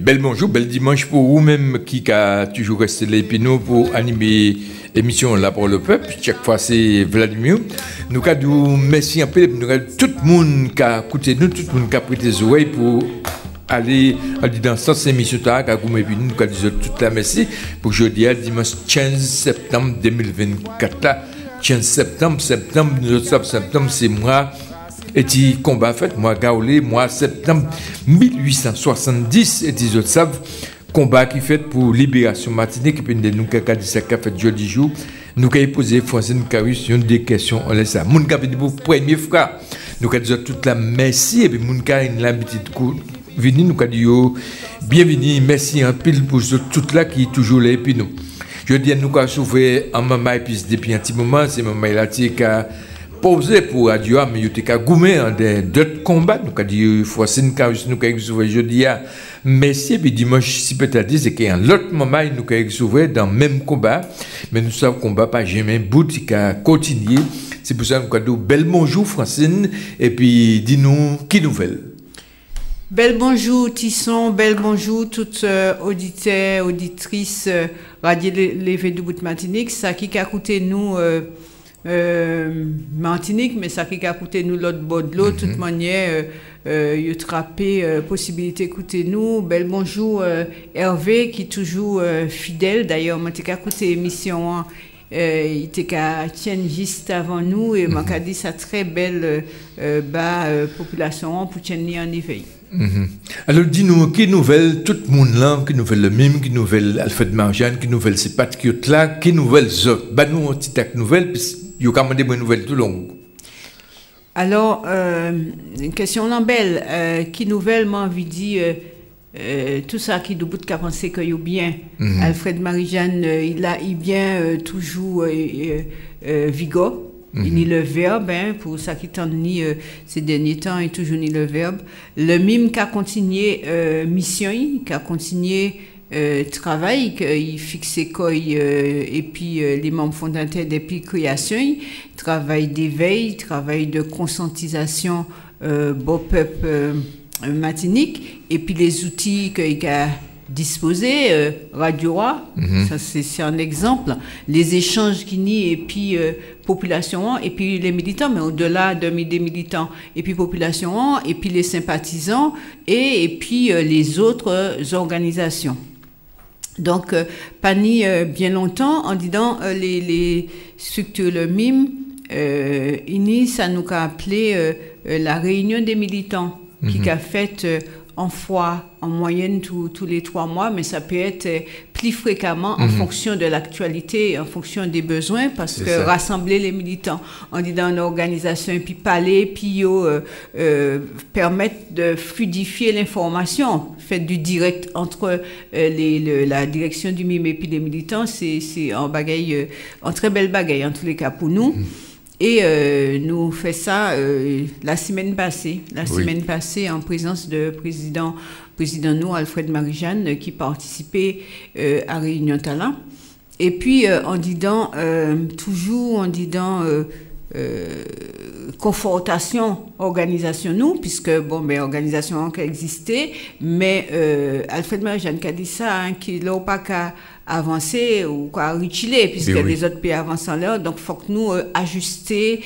bel bonjour, bel dimanche pour vous-même qui a toujours resté là et nous pour animer l'émission là pour le peuple. Chaque fois c'est Vladimir. Nous avons merci un peu, nous avons tout le monde qui a écouté nous, tout le monde qui a prêté des oreilles pour aller dans cette émission là, qui a nous avons dit toute la merci pour jeudi dimanche 15 septembre 2024 là. 15 septembre, septembre c'est moi. Et qui combat fait, moi, Gaolé, moi, septembre 1870, et ils autres savent, combat qui fait pour libération Martinique, et puis nous, qui a dit ça, qui a fait jeudi jour, nous, qui a posé Francine Carus, une des questions, on laisse ça. Moun qui a venu pour premier frère, nous, qui a dit toute la merci, et puis moun qui a une l'habitude de venir, nous, qui a dit bienvenue, merci en pile pour tout là qui est toujours là, et puis nous. Je dis, nous, qui a sauvé un maman, et puis depuis un petit moment, c'est maman, il a dit qui a posé pour radio, mais il était goumé en d'autres combats. Nous avons dit, Francine Carus, nous avons sauvé jeudi, merci, puis dimanche, si peut-être dire, c'est qu'il y a un autre moment, nous avons sauvé dans le même combat, mais nous savons combat pas jamais bout, qui a continué. C'est pour ça que nous avons dit, bel bonjour, Francine, et puis dis-nous, qui nouvelle? Bel bonjour, Tisson, bel bonjour, toutes auditeurs, auditrices, Radio Levé du Bout de Martinique, ça qui a coûté nous, Martinique, mais ça qui a coûté nous l'autre bord de l'eau, de toute manière, il a trappé possibilité d'écouter nous. Bel bonjour, Hervé, qui est toujours fidèle. D'ailleurs, moi, j'ai écouté l'émission, il était tient juste avant nous, et m'a dit sa très belle population pour tenir en éveil. Alors, dis-nous, qui nouvelle, tout le monde là, qui nouvelle le mime, qui nouvelle Alfred Marjane, qui nouvelle ces patriotes là, qui nouvelle autres? Bah, nous, on petite nouvelle, puis il y a quand même des bonnes nouvelles tout long. Alors, une question belle, qui nouvelle m'a envie de dire, tout ça qui de bout de penser qu'il y a bien. Alfred Marjane, il a bien toujours vigor. Il ni le verbe, pour ça qui t'en ni ces derniers temps, il toujours ni le verbe. Le mime qui a continué mission, qui a continué travail, qui fixé quoi, et puis les membres fondateurs depuis création, travail d'éveil, travail de conscientisation beau peuple Martinique, et puis les outils qu'il a disposé, Radio A, ça c'est un exemple, les échanges qui nient, et puis population, et puis les militants, mais au-delà des militants, et puis population, et puis les sympathisants, et puis les autres organisations. Donc, pas ni bien longtemps, en disant les structures, le MIM, ça nous a appelé la réunion des militants, qui a fait en fois, en moyenne tous les 3 mois, mais ça peut être plus fréquemment en fonction de l'actualité, en fonction des besoins, parce que rassembler les militants, on dit dans une organisation, et puis parler, puis permettre de fluidifier l'information, fait du direct entre la direction du MIM et puis les militants, c'est un bagaille, un très belle bagaille en tous les cas pour nous. Et nous fait ça la semaine passée en présence de président nous, Alfred Marjane, qui participait à Réunion Talent. Et puis toujours en disant confortation organisation nous, puisque organisation qui existait, mais Alfred Marjane qui a dit ça, qui n'a pas qu'à avancer ou qu'à reculer, puisque les autres pays avancent en l'air, donc faut que nous ajuster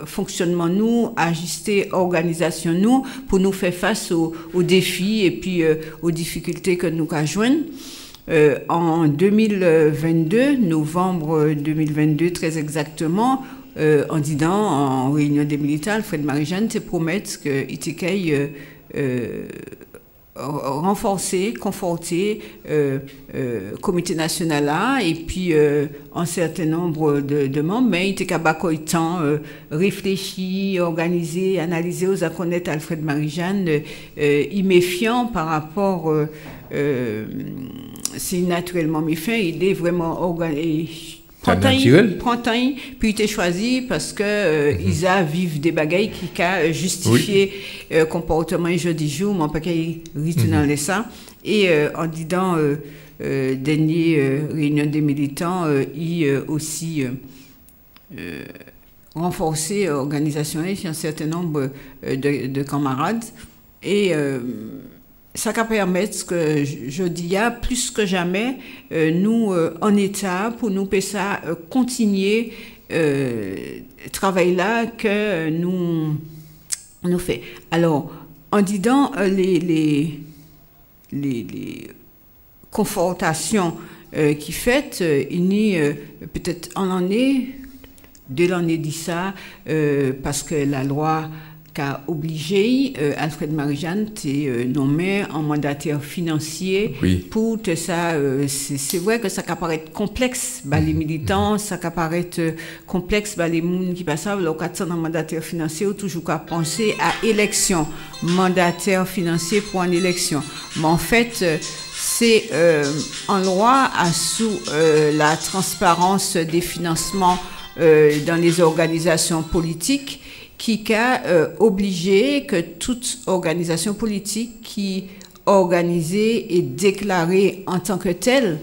fonctionnement nous, ajuster organisation nous, pour nous faire face aux défis et puis aux difficultés que nous rejoignons. En 2022, novembre 2022 très exactement, en disant en réunion des militants, Alfred Marjane te promettre qu'il était renforcer, conforter comité national là, et puis un certain nombre de membres, mais il était capable de temps réfléchir, organiser, analyser aux à connaître Alfred Marjane, méfiant par rapport c'est naturellement méfiant, il est vraiment organisé. Printemps, puis il choisi parce que ils a vivent des bagailles qui a justifié comportement jeudi jour, mon paquet retourne dans ça, et en disant dernier réunion des militants, il aussi renforcer l'organisation chez un certain nombre de camarades, et ça va permettre que, je dis, plus que jamais, nous, en État, pour nous ça continuer travail là que nous fait. Alors, en disant les confrontations qui fait, il y a peut-être en année, de l'année dit ça, parce que la loi qu'a obligé Alfred Marie-Jeanne nommé en mandataire financier pour tout ça. C'est vrai que ça apparaît complexe, les militants, ça apparaît complexe, les gens qui passent au 400 en mandataire financier, ou toujours qu'à penser à élection, mandataire financier pour une élection. Mais en fait, c'est en loi sous la transparence des financements dans les organisations politiques qui a obligé que toute organisation politique qui organisée et déclarée en tant que telle,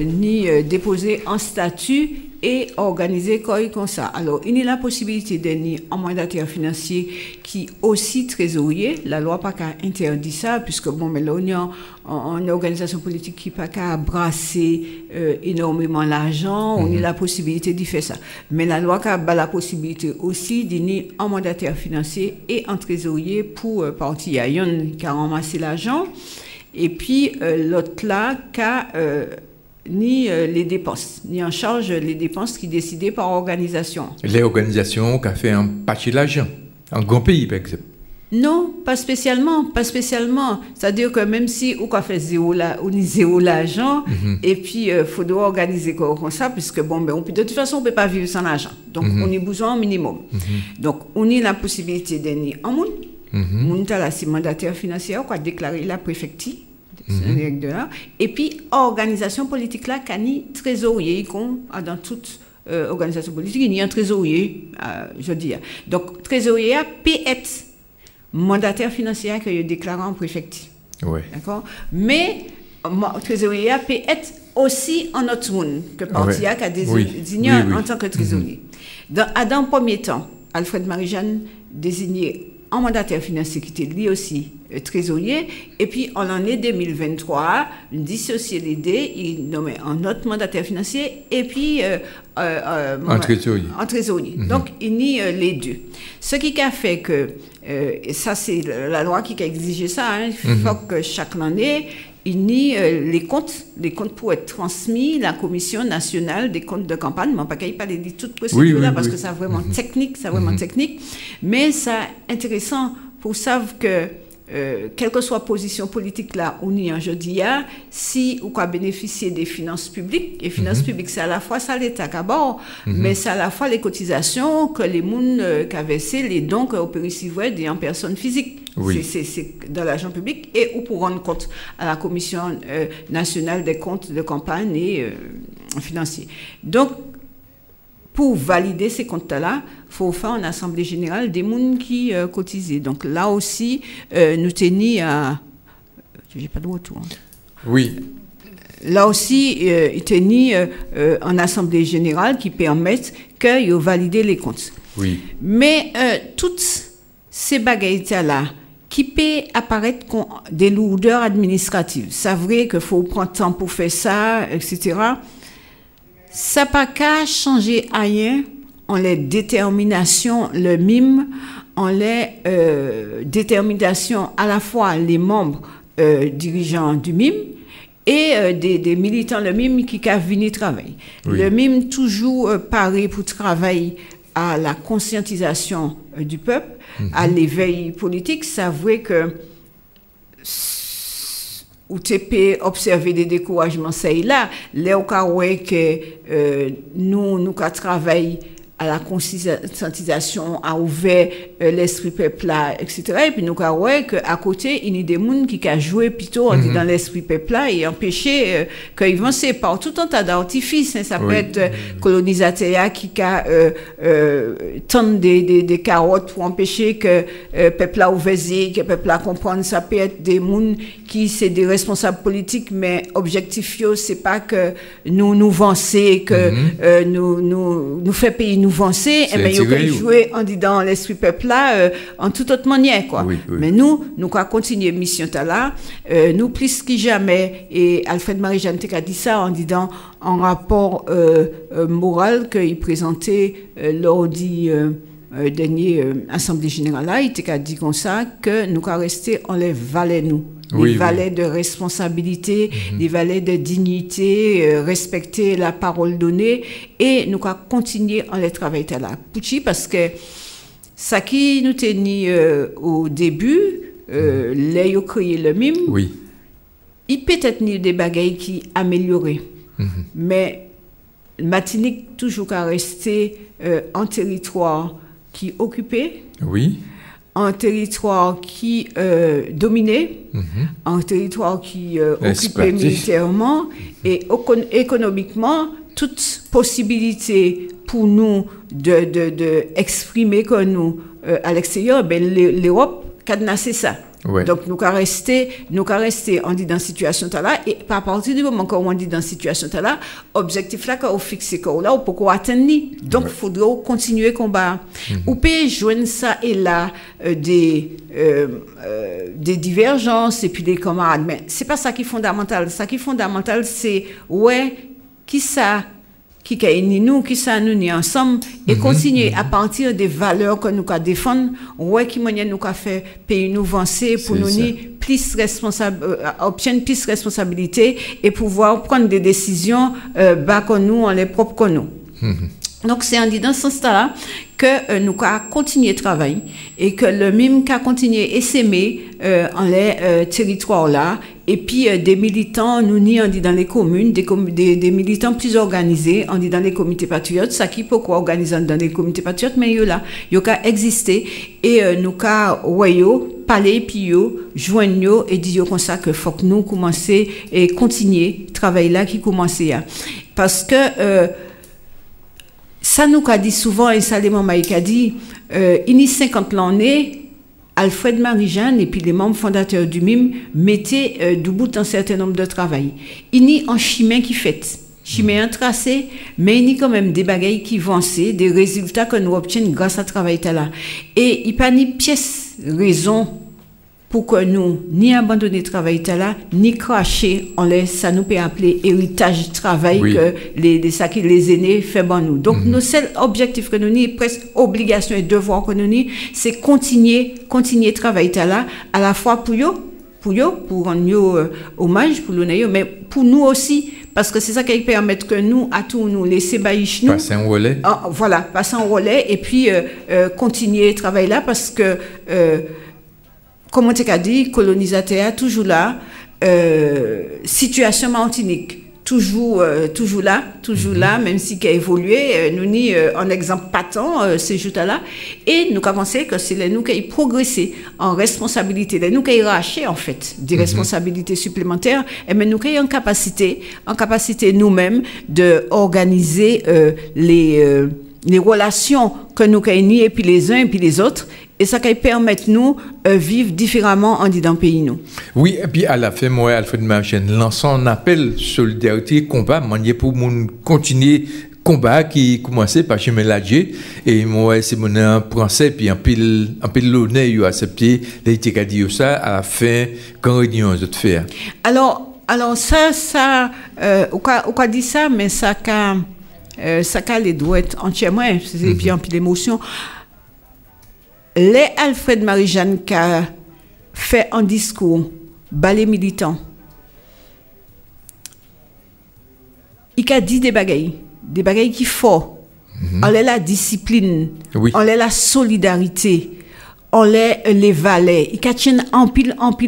ni déposée en statut et organisée comme ça. Alors, il y a la possibilité d'être un mandataire financier qui aussi trésorier. La loi pas qu'à interdit ça, puisque bon, mais là, on a une organisation politique qui pas qu'à brasser énormément l'argent. On a la possibilité d'y faire ça. Mais la loi a la possibilité aussi d'être un mandataire financier et un trésorier pour partir. Il y a un qui a ramassé l'argent. Et puis, l'autre là, ni les dépenses, ni en charge les dépenses qui décidées par organisation. Les organisations qui ont fait un parti de l'argent, un grand pays, par exemple. Non, pas spécialement. C'est-à-dire que même si on a fait zéro l'argent, et puis faut devoir organiser comme ça, puisque bon, ben, de toute façon, on peut pas vivre sans l'argent. Donc, on a besoin au minimum. Donc, on a la possibilité d'être en monde. Moun ta la mandataire financier, on a déclaré la préfecture. Et puis, organisation politique là, qui trésorier, dans toute organisation politique, il y a un trésorier, je dis. Donc, trésorier peut être mandataire financier que je déclare en préfecture. Ouais. D'accord? Mais, trésorier peut être aussi un autre monde que parti qui a désigné en tant que trésorier. Dans un premier temps, Alfred Marie-Jeanne désigné un mandataire financier qui était lui aussi trésorier, et puis en l'année 2023, il dissocié les deux, il nommait un autre mandataire financier, et puis un trésorier. Donc, il y a les deux. Ce qui a fait que, et ça c'est la loi qui a exigé ça, il faut que chaque année, il y a les comptes pour être transmis la Commission nationale des comptes de campagne, mais pas qu'il n'y ait pas de toute procédure là, parce que c'est vraiment technique, mais c'est intéressant pour savoir que quelle que soit la position politique là, on y en jeudi, si on peut bénéficier des finances publiques, et finances publiques, c'est à la fois ça l'État d'abord, mais c'est à la fois les cotisations que les gens qui versé, les dons qu'on peut recevoir des personnes physiques. C'est dans l'argent public, et ou pour rendre compte à la Commission nationale des comptes de campagne et financiers. Donc, pour valider ces comptes-là, il faut faire une assemblée générale des gens qui cotisaient. Donc là aussi, nous tenions à... Je n'ai pas de retour. Oui. Là aussi, il tenions une assemblée générale qui permette qu'ils valident les comptes. Oui. Mais toutes ces bagailles-là, qui peut apparaître comme des lourdeurs administratives, c'est vrai qu'il faut prendre temps pour faire ça, etc., ça n'a pas qu'à changer rien en les déterminations, le MIM, en les déterminations à la fois les membres dirigeants du MIM et des militants le MIM qui ont venu travailler. Oui. Le MIM toujours paré pour travailler à la conscientisation du peuple, à l'éveil politique. C'est vrai que ou TP observer des découragements, c'est là, là où que nous travaillons à la conscientisation, à ouvert l'esprit peuple là, etc. Et puis nous avons qu'à côté, il y a des gens qui ont joué plutôt dans l'esprit peuple là et empêché qu'ils avancent par tout un tas d'artifices. Hein. Ça peut être colonisateur qui a tendre des carottes pour empêcher que peuple là ouvert, que peuple là comprenne. Ça peut être des gens qui c'est des responsables politiques, mais objectif c'est pas que nous vancer, que nous fait payer nous avancer, et bien, il faut jouer en disant l'esprit peuple là en toute autre manière, quoi. Oui, oui. Mais nous allons continuer mission là, nous plus que jamais, et Alfred Marie-Jeanne a dit ça en disant en rapport moral qu'il présentait lors du dernier Assemblée Générale là, il a dit comme ça que nous allons rester en les valets nous. Des valets de responsabilité, des valets de dignité, respecter la parole donnée, et nous allons continuer en les travailler là. Pourquoi? Parce que ça qui nous tenait au début, les yo créé le mime, il peut être des bagailles qui améliorent, mais Martinique toujours à rester en territoire qui occupé. Un territoire qui dominait, un territoire qui occupait militairement et économiquement, toute possibilité pour nous de exprimer que nous à l'extérieur, l'Europe cadenassait ça. Donc nous allons rester on dit dans situation là, et à partir du moment qu'on dit dans situation là, objectif là qu'on fixe là ou pourquoi atteindre, donc il faudra continuer combat. Ou peut joindre ça et là des divergences et puis des camarades, mais c'est pas ça qui est fondamental. Ça qui est fondamental, c'est qui ça qui nous ni ensemble et continuer à partir des valeurs que nous avons défendre, qui manière nous a fait pays nous avancer pour nous ni plus responsable obtenir plus responsabilité et pouvoir prendre des décisions bas que nous en les propres que nous. Donc c'est en dans ce sens-là que nous allons continuer de travailler et que le même qu'a continué à s'aimer en les territoires là, et puis des militants nous ni on dit dans les communes, des militants plus organisés on dit dans les comités patriotes, ça qui pourquoi organiser dans les comités patriotes, mais là yo qu'a existé et nous qu'a parler puis yo joindre et dire comme ça que faut que nous commencer et continuer travail là qui commençait parce que ça nous a dit souvent, et ça les mamans a dit, il y a 50 l'année, Alfred Marie-Jeanne et puis les membres fondateurs du MIM mettaient du bout un certain nombre de travail. Il y a un chemin qui fait, chemin tracé, mais il y a quand même des bagailles qui avancent, des résultats que nous obtenons grâce à ce travail là. Et il n'y a pas ni pièce raison pour que nous ni abandonner le travail là, ni cracher en laisse, ça nous peut appeler héritage travail que les aînés font bon nous. Donc nos seuls objectifs que nous ni presque obligation et devoir que nous ni, c'est continuer travail là à la fois pour rendre hommage pour l'honneur, mais pour nous aussi parce que c'est ça qui permet que nous à tous nous laisser baïch nous passer un relais. Voilà, passer un relais et puis continuer travail là parce que comme on t'a dit, colonisateur toujours là, situation Martinique toujours là, même si qui a évolué, nous ni un exemple patent ces jours-là, et nous avons pensé que c'est nous qui avons progressé en responsabilité, nous qui avons racheté en fait des responsabilités supplémentaires, et mais nous qui avons en capacité nous-mêmes de organiser les relations que nous avons et puis les uns et puis les autres. Et ça qui permet nous vivre différemment en dans le pays nous. Oui, et puis à la fin, moi, Alfred Marie-Jeanne lançant un appel solidarité, combat, manier pour mon continuer combat qui commençait par chemin Ladjé et moi c'est mon français puis un pile l'honneur il a accepté l'été qu'a dit ça à la fin quand réunion de faire. Alors ça on a dit ça mais ça les doit être entièrement c'est bien puis l'émotion. Les Alfred Marie-Jeanne qui a fait un discours, balai militant, il a dit des bagailles qui font. On est la discipline, on est la solidarité, on est les valets. Il y a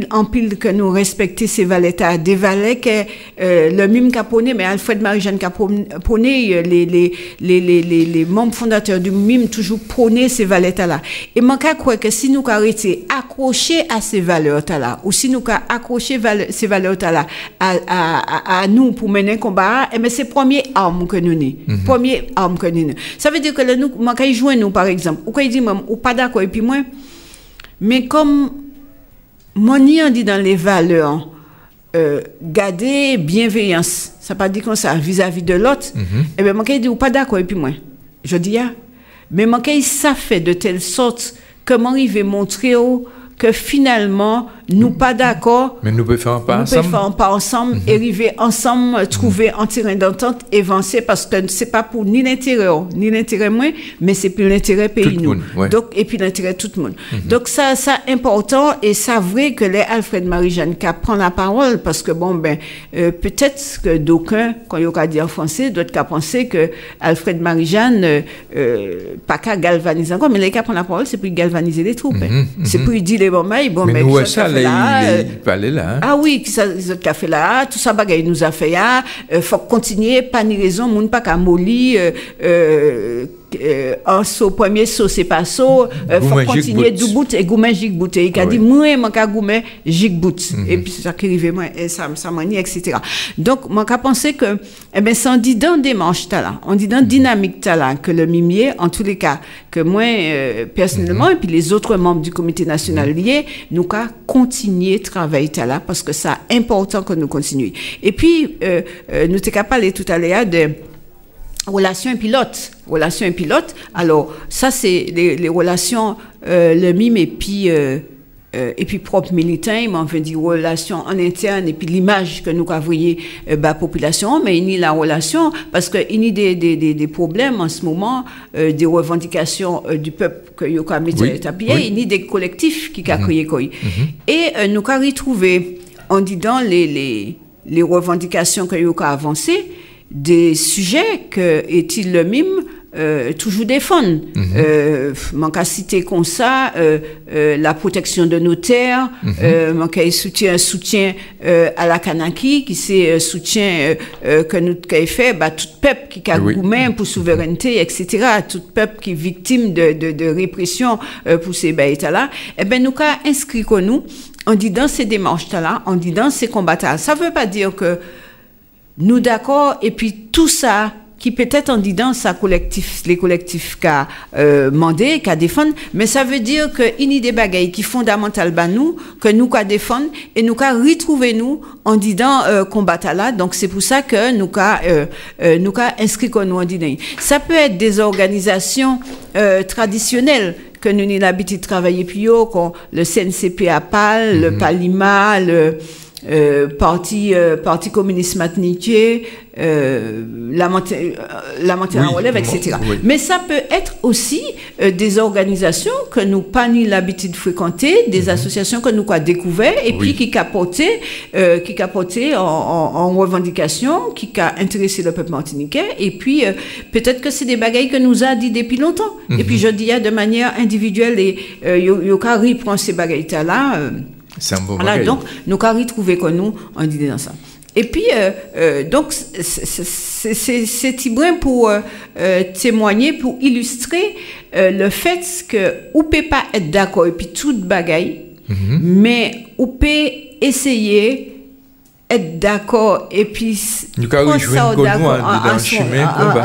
en pile que nous respecter ces valets. Des valets que le même caponé, mais Alfred Marie-Jeanne caponé, les membres fondateurs du MIM toujours prôné ces valets-là. Et moi, je crois que si nous arrêtons accrochés à ces valeurs-là, ou si nous accrochés ces valeurs-là à nous pour mener un combat, mais c'est première arme que nous avons. Ça veut dire que nous, moi, quand ils jouent nous, par exemple, ou quand ils disent, ou pas d'accord, et puis moi, mais comme mon dit dans les valeurs, garder bienveillance, ça pas dit comme ça vis-à-vis de l'autre, et bien moi dit ou pas d'accord et puis moi, je dis mais moi ça fait de telle sorte comment il va montrer que finalement, nous pas d'accord. Mais nous pouvons faire pas ensemble. Nous pouvons faire pas ensemble, et arriver ensemble, trouver un terrain d'entente, avancer, parce que c'est pas pour ni l'intérêt moi, mais c'est pour l'intérêt pays nous. Ouais. Donc, et puis l'intérêt de tout le monde. Donc, ça important, et ça vrai que les Alfred Marie-Jeanne qui prend la parole, parce que bon, peut-être que d'aucuns, quand il y a dit en français, d'autres qui penser que Alfred Marie-Jeanne, pas qu'à galvaniser encore, mais les qui prend la parole, c'est pour galvaniser les troupes. C'est pour lui dire les bon, mais nous, ça, il parlait là. Ah oui, qui ça a fait là, tout ça bagaille nous a fait là, faut continuer, pas ni raison, moun pas qu'à mollir, en saut premier saut c'est pas saut, faut continuer du bout et goumen jig bout et il a dit moi man ka goumen jig bout et puis c'est ça qui arrive moi et ça manie etc. Donc moi qu'a pensé que ça on dit dans démarche là, on dit dans dynamique là que le mimier en tous les cas que moi personnellement et puis les autres membres du comité national lié nous qu'a continuer travailler là parce que ça important que nous continuions. Et puis nous t'ai parlé tout à l'heure de relations pilotes. Alors, ça, c'est les relations, le mime et puis propre militant, il m'en veut dire relations en interne et puis l'image que nous avons population, mais il y a la relation parce que il y a des problèmes en ce moment, des revendications du peuple que nous avons établi, il y a des collectifs qui ont créé quoi. Et nous avons retrouvé, en disant les revendications que nous avons avancées, des sujets que est-il le mime toujours défendre. Manque à citer comme ça la protection de nos terres, manque à soutien à la Kanaki qui c'est soutien que nous avons fait tout peuple qui a gourmand pour souveraineté etc. tout peuple qui est victime de répression pour ces baïtas là nous avons inscrit que nous on dit dans ces démarches là on dit dans ces combats là ça veut pas dire que nous d'accord et puis tout ça qui peut-être en disant ça les collectifs qu'a mandé qu'a défendre mais ça veut dire que il y a des bagailles qui fondamental nous que nous qu'a défendre et nous qu'a retrouver nous en disant combat là donc c'est pour ça que nous qu'a inscrit qu'on nous en disant ça peut être des organisations traditionnelles que nous avons l'habitude de travailler plus haut comme le CNCP à PAL, le PALIMA, le parti communiste matinier, la montée en relève, etc. Mais ça peut être aussi des organisations que nous pas ni l'habitude de fréquenter, des associations que nous avons découvert et puis qui capotaient en revendication, qui a intéressé le peuple martiniquais et puis peut-être que c'est des bagailles que nous a dit depuis longtemps et puis je dis de manière individuelle et Yokari prend ces bagailles là. C'est un bon voilà, donc, nous avons retrouvé que nous, on dit dans ça. Et puis, donc, c'est Tibrin pour témoigner, pour illustrer le fait que ou peut pas être d'accord et puis toute bagaille, mais ou peut essayer être d'accord et puis nous avons en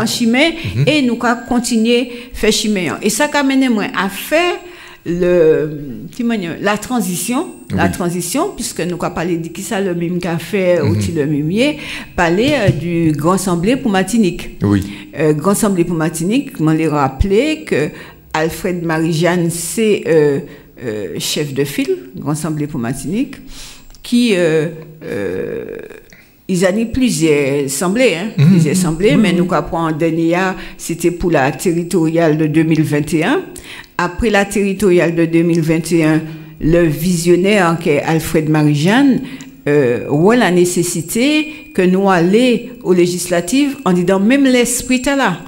chemin et nous avons continué faire chemin. Et ça a mené moi à faire la transition, puisque nous avons parlé de qui ça le même qu'a fait, ou le mimier, parler du Grand Assemblée pour Martinique. Grand Assemblée pour Martinique, je m'en ai rappelé que Alfred Marie-Jeanne, c'est chef de file, Grand Assemblée pour Martinique, qui ils ont plusieurs assemblées, mais nous avons en dernier, c'était pour la territoriale de 2021. Après la territoriale de 2021, le visionnaire qui est Alfred Marie-Jeanne voit la nécessité que nous allions aux législatives en disant même l'esprit est là.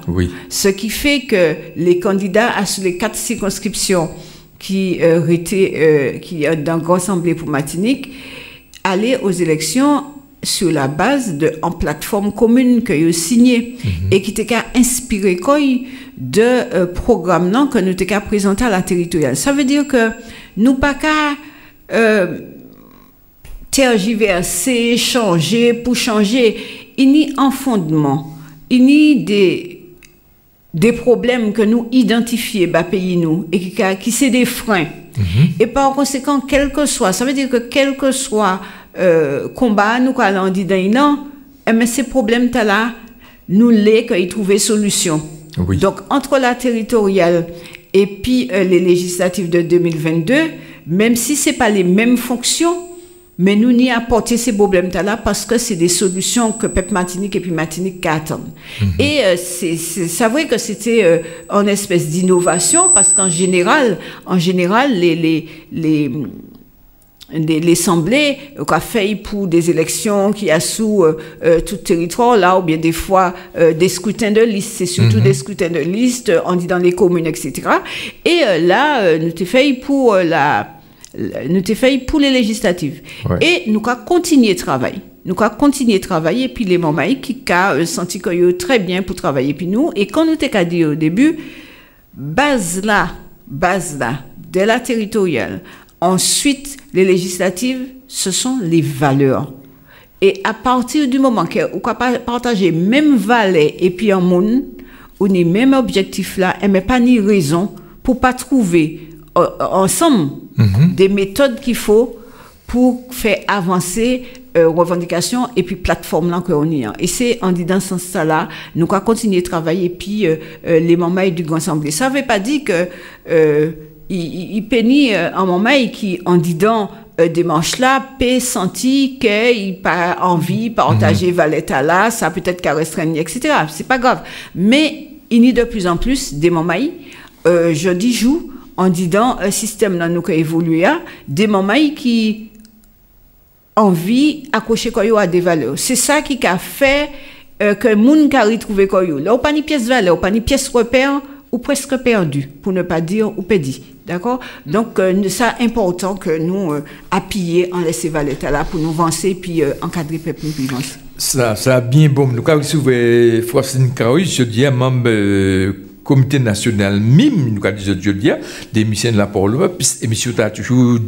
Ce qui fait que les candidats sur les 4 circonscriptions qui étaient dans Grand Assemblée pour Martinique allaient aux élections sur la base en plateforme commune que vous signez et qui était inspiré de programme non que nous t'ai présenté à la territoriale. Ça veut dire que nous pas qu'à tergiverser, changer pour changer. Il y a un fondement, il y a des problèmes que nous identifions dans pays nous et qui c'est des freins. Et par conséquent, quel que soit, ça veut dire que quel que soit combat nous allons dire non, mais ces problèmes là nous les qu'ils trouver solution. Donc entre la territoriale Et puis, les législatives de 2022, même si ce n'est pas les mêmes fonctions, mais nous n'y apporter ces problèmes-là parce que c'est des solutions que Peuple Martinique et puis Martinique attendent. Et c'est vrai que c'était une espèce d'innovation parce qu'en général, l'Assemblée qu'a fait pour des élections qui a sous tout territoire là ou bien des fois des scrutins de liste, c'est surtout des scrutins de liste on dit dans les communes etc. Et là nous t'ai fait pour les législatives et nous avons continué de travailler. Puis les mamans qui ont senti qu'ils très bien pour travailler puis nous et quand nous t'ai dit au début base là de la territoriale. Ensuite, les législatives, ce sont les valeurs. Et à partir du moment que vous partagez même valeurs et puis un monde, ou les mêmes objectifs là, et mais pas ni raison pour pas trouver ensemble des méthodes qu'il faut pour faire avancer revendications et puis plateforme là qu'on y a. Et c'est en disant ce sens là, nous allons continuer de travailler et puis les membres du Grand Assemblée. Ça veut pas dire que il pénit un moment qui en disant dimanche là peut sentir qu'il pas envie partager Valetta là ça peut-être qu'à restreindre etc. C'est pas grave mais il y a de plus en plus des moments jeudi joue en disant un système là nous qui évolué des moments qui envie accrocher quoi à des valeurs c'est ça qui a fait que moun qui a retrouvé quoi là ou pas ni pièce valeur ou pas ni pièce repère ou presque perdu, pour ne pas dire ou pédi. D'accord? Donc, c'est important que nous appuyions en laisser Valetta là pour nous avancer puis encadrer le peuple puis avancer. Ça a bien bon. Nous avons soulevé Francine Kaoui, je dis, membre comité national MIM, nous avons dit, je dis, des missions de la parole, puis émission t'as toujours,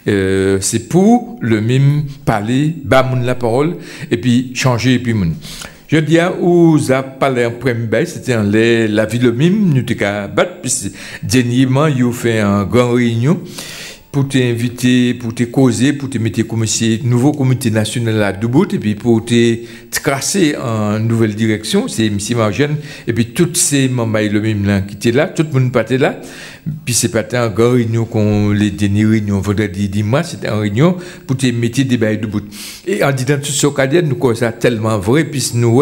c'est pour le MIM parler, bas la parole, et puis changer, et puis moun. Je dis à où ça parlé en premier c'était en la ville de Mime, nous t'ai battu, puis dernièrement, ils ont fait une grande réunion pour t'inviter, pour te causer, pour te mettre comme si nouveau comité national à debout, et puis pour te tracer en nouvelle direction, c'est M. Marjane, et puis tous ces membres le Mime là qui étaient là, tout le monde était là. Puis c'est pas une grande réunion qu'on les dernières réunions vendredi dimanche c'était une réunion pour te mettre des bails debout et en disant tout ce qu'on nous quoi ça tellement vrai puis nous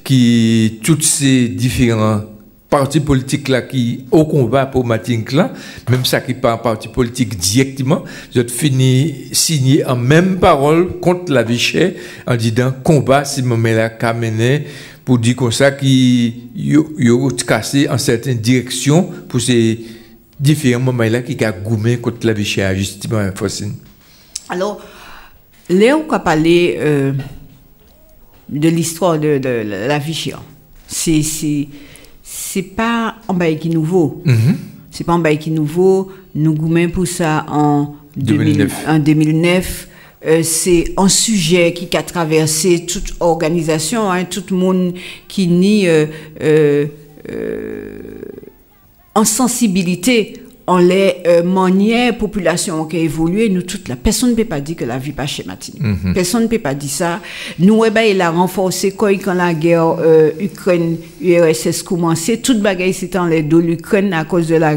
qui toutes ces différents partis politiques là qui au combat pour Martinique là même ça qui pas un parti politique directement je fini signer en même parole contre la vie chère en disant combat ces moments là qu'a mené pour dire comme ça qui yo cassé en certaines directions pour ces différents moments là qui a goumé contre la vie chère justement Francine. Alors Léo a parlé de l'histoire de la vie chère. C'est pas un bail qui nouveau. C'est pas un bail qui nouveau. Nous goumons pour ça en 2009. C'est un sujet qui a traversé toute organisation, tout le monde qui nie en sensibilité, en les manières population qui a évolué, nous toutes là, personne ne peut pas dire que la vie pas schématique. Personne ne peut pas dire ça. Nous, il a renforcé quand la guerre Ukraine-URSS commençait, toute bagaille c'était en les dos l'Ukraine à cause de la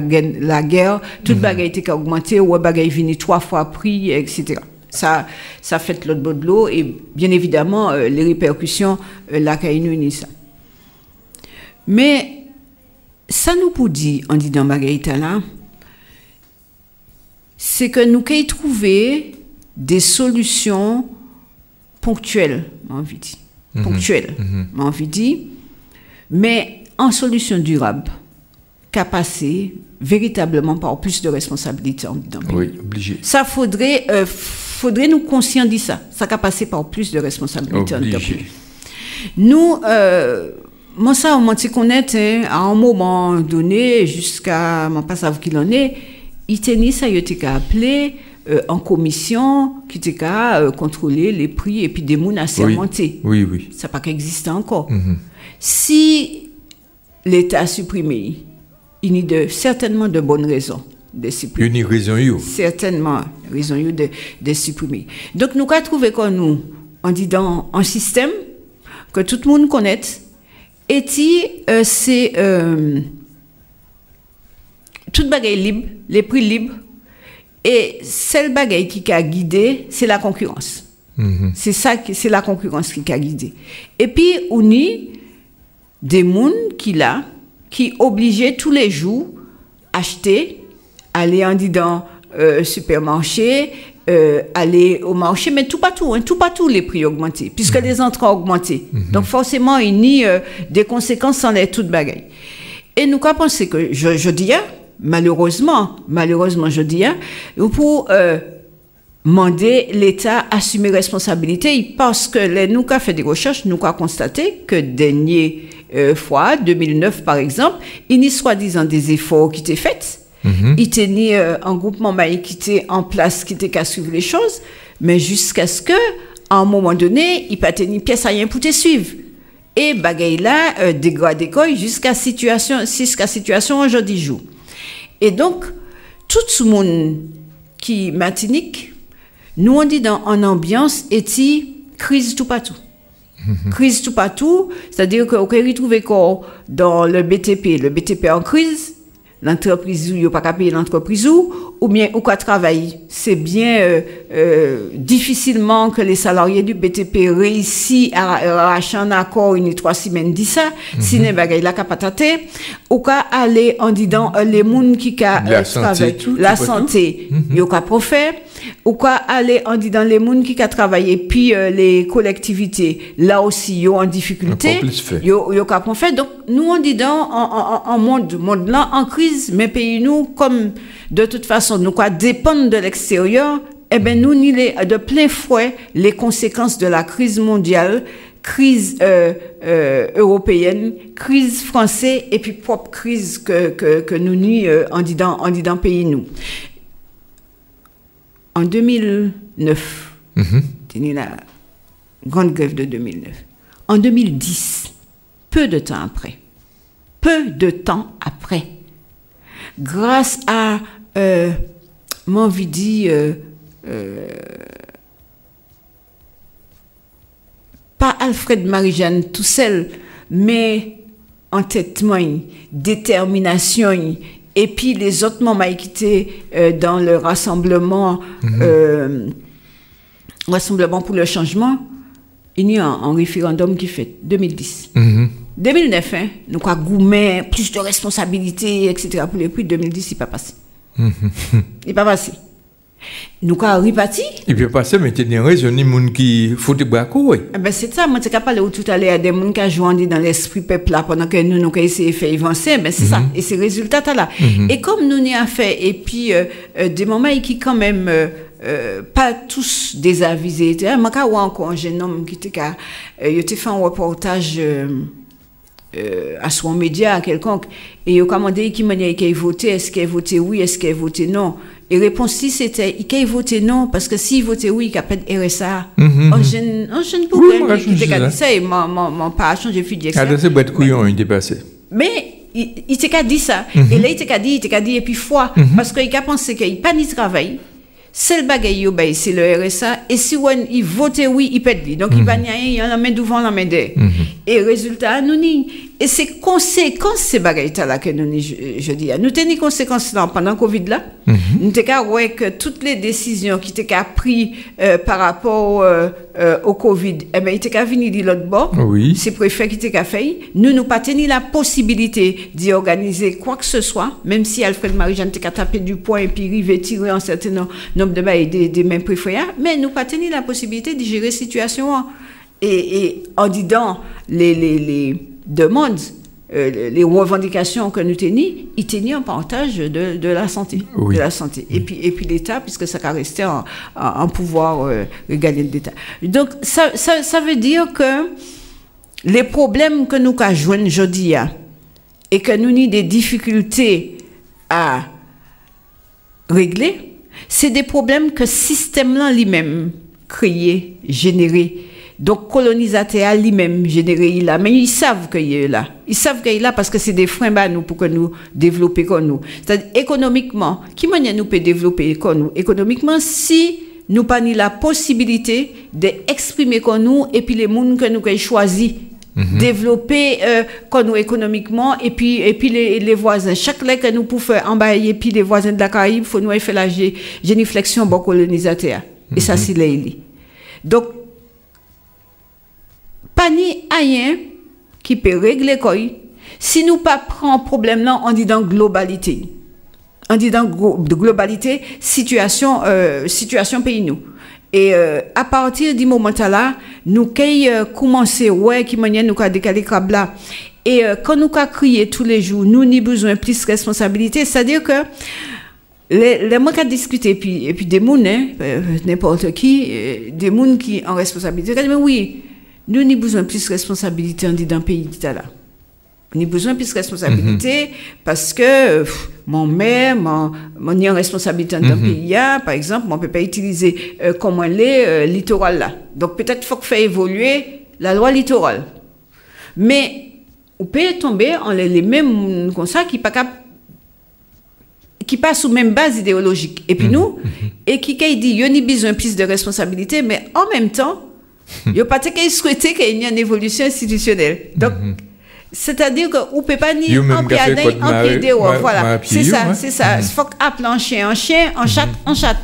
guerre, toute bagaille était augmentée, bagaille vini 3 fois prix, etc. Ça fait l'autre bout de l'eau et bien évidemment les répercussions là qu'a eu ça. Mais ça nous pour dire, on dit dans Margarita là, c'est que nous avons trouvé des solutions ponctuelles, j'ai envie de dire. Ponctuelles, j'ai envie de dire, mais en solution durable, qu'à passer véritablement par plus de responsabilités. Oui, obligé. Ça faudrait nous conscientiser ça. Ça qu'à passer par plus de responsabilités. Obligé. Nous, moi, ça, on m'a dit qu'on était à un moment donné, jusqu'à mon passage qu'il en est, il tenait ça, il était appelé en commission qui était contrôler les prix et puis des mouns assermentés. Oui, oui. Ça n'a pas qu'existé encore. Si l'État a supprimé, il y a certainement de bonnes raisons de supprimer. Il y a une raison. Certainement, raison de supprimer. Donc, nous avons trouvé qu'on nous, en disant un système que tout le monde connaît. Et c'est tout bagaille libre, les prix libres, et celle bagaille qui a guidé, c'est la concurrence. C'est ça, c'est la concurrence qui a guidé. Et puis, on y des gens qui obligés tous les jours acheter, aller en disant supermarché, aller au marché, mais tout partout les prix augmentés, puisque les entrées ont augmenté. Donc forcément, il y a des conséquences sans les toutes bagailles. Et nous avons pensé que, je dis, malheureusement, je dis, pour demander l'État à assumer responsabilité, parce que nous avons fait des recherches, nous avons constaté que dernière fois, 2009 par exemple, il y a soi-disant des efforts qui étaient faits. Il tenait un groupement qui était en place, qui était qu'à suivre les choses, mais jusqu'à ce que, à un moment donné, il pas tenu pièce à rien pour te suivre. Et bagaille là, dégradé jusqu'à situation aujourd'hui jour. Et donc, tout ce monde qui Martinique, nous on dit dans en ambiance, est crise tout partout. Crise tout partout, c'est-à-dire qu'on peut retrouver dans le BTP en crise, l'entreprise ou pas payer l'entreprise ou bien ou quoi travailler. C'est bien difficilement que les salariés du BTP réussissent à arracher un accord une 3 semaines dit ça, sinon bagaille la capatate ou quoi aller en disant les gens qui travaillent la santé, yo quoi pour faire ou quoi aller en disant les gens qui travaillent puis les collectivités là aussi yo en difficulté, yo quoi pour faire. Donc nous on dit en monde là en crise, mais pays nous comme de toute façon nous quoi dépendent de l'extérieur, eh ben nous ni de plein fouet les conséquences de la crise mondiale, crise européenne, crise française et puis propre crise que nous ni en disant pays nous. En 2009, c'était la grande grève de 2009. En 2010, peu de temps après, grâce à mon envie pas Alfred Marie-Jeanne tout seul, mais entêtement, détermination, et puis les autres membres qui étaient dans le rassemblement pour le changement, il y a un référendum qui fait 2010. 2009, nous avons gourmet, plus de responsabilités, etc. Pour les prix, 2010, il n'est pas passé. Il n'est pas passé. Nous avons reparti. Il peut passer, mais il y a raison, il y a des gens qui font des braquos. C'est ça, moi, je suis parlé tout à l'heure, des gens qui ont joué dans l'esprit peuple là, pendant que nous avons essayé de faire avancer, c'est ça. Et ces résultats là. Et comme nous avons fait, et puis des moments qui quand même pas tous désabusés. Moi, j'ai encore un jeune homme qui était fait un reportage à son média quelconque et il a demandé qui manière qu'il voté, est-ce qu'il a voté oui, est-ce qu'il a voté non, et réponse si c'était il a voté non parce que s'il votait oui il a pas de RSA. Un jeune problème qui était dit ça et mon pas changé fille dire ça. C'est bête couillon il dépassé. Mais il t'a dit ça et là il t'a dit et puis foi parce qu'il a pensé qu'il pas ni travail. C'est le bagaille c'est le RSA et si il vote oui il pète lui donc il va n'y a la main devant la main derrière et résultat nous ni et c'est conséquences ces bagailles là que nous ni je dis nous tenons conséquences là pendant Covid là nous t'ai qu'à ouais que toutes les décisions qui étaient qu'à pris par rapport au Covid eh ben il était qu'à venir de l'autre bord c'est préfet qui était qu'à fait nous pas tenu la possibilité d'y organiser quoi que ce soit même si Alfred Marie-Jeanne t'ai qu'à taper du poing et puis river tirer en certain nombre de bails des mêmes préfets mais nous pas tenu la possibilité de gérer situation et en disant les demandes les revendications que nous tenions, ils tenaient un partage de la santé, de la santé. Et puis l'État, puisque ça restait en pouvoir régalien de l'État. Donc ça veut dire que les problèmes que nous avons joués aujourd'hui et que nous avons des difficultés à régler, c'est des problèmes que le système là lui-même créé, généré. Donc, colonisateur lui-même généré là, mais ils savent qu'il est là. Ils savent qu'il est là parce que c'est des freins bas nous pour que nous développer comme nous. C'est-à-dire économiquement, qui manière nous peut développer comme nous économiquement si nous pas ni la possibilité d'exprimer comme nous et puis les gens que nous avons choisi développer qu'on nous économiquement et puis les voisins chaque fois que nous pouvons faire embailler puis les voisins de la Caraïbe faut nous faire la géniflexion bon colonisateur et ça c'est là donc pas ni rien qui peut régler quoi si nous pas prend problème là on dit dans globalité situation pays nous et à partir du moment là nous commencer ouais qui manière nous décaler câble là et quand nous crier tous les jours nous ni besoin plus responsabilité c'est-à-dire que les mots qu'a discuter et puis des moun n'importe qui des moun qui en responsabilité mais oui nous ni besoin plus responsabilité on dit dans pays là on a besoin plus de responsabilité parce que mon maire, mon y a une responsabilité dans le pays, par exemple, on ne peut pas utiliser comme les littoral là. Donc peut-être qu'il faut faire évoluer la loi littorale. Mais on peut tomber en les mêmes comme ça qui pas sous même base idéologique. Et puis nous, et qui dit il y a besoin plus de responsabilité, mais en même temps, il n'y a pas de souhaiter qu'il y ait une évolution institutionnelle. Donc c'est-à-dire que ou peut pas ni empiéder voilà c'est ça il faut appeler un chien en chat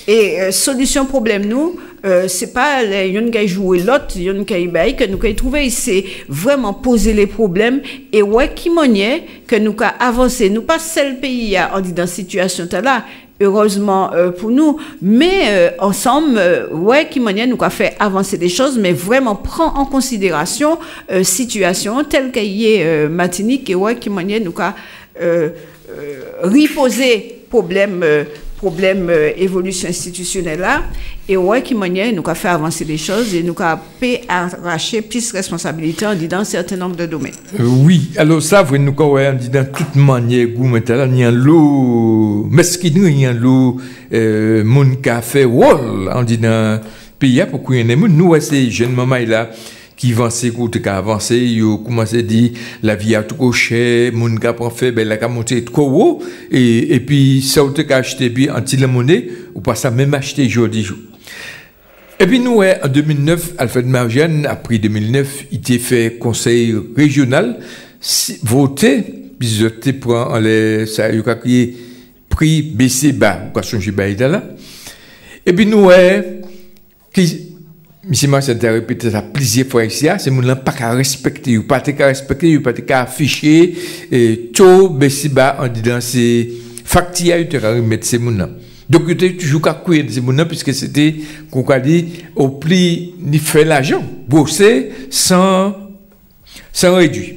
et solution problème nous c'est pas une qui jouer l'autre une qui bail que nous qui trouver c'est vraiment poser les problèmes et ouais qui manière que nous ca avancer nous pas seul pays on dit dans situation là heureusement pour nous mais ensemble ouais qui manière nous qu'a fait avancer des choses mais vraiment prend en considération situation telle qu'il est Martinique et ouais qui manière nous qu'a reposer problème évolution institutionnelle là et ouais qui manière nous qu'a fait avancer les choses et nous qu'a fait arracher plus responsabilité en dit dans un certain nombre de domaines. Oui, alors ça vous nous on dit dans toute manière goût maintenant il y a l'eau mesquinerie il y a l'eau monde qui a fait rôle on dit dans pays pour qu'il y ait nous ces jeunes mamans là qui avancent côté qui avancent yo commencé dit la vie a trop cher monde qui prend fait ben la qui monter trop haut et puis ça ou te acheter puis anti la monnaie ou pas ça même acheter aujourd'hui jour. Et puis nous en 2009 Alfred Marjane après 2009 il était fait conseil régional voté puis voté pour les ça il a créé prix BCBA quoi changer baïda là et puis nous qui Monsieur Marcel a répété ça plusieurs fois ici, c'est mon pas qu'à respecter, ou pas qu'à respecter, ou pas qu'à afficher, et tout, bessiba, en disant c'est factia, tu vas remettre ces monnaies. Donc, il était toujours qu'à courir ces monnaies, puisque c'était, qu'on a dit, au prix, ni fait l'argent, bosser sans réduire.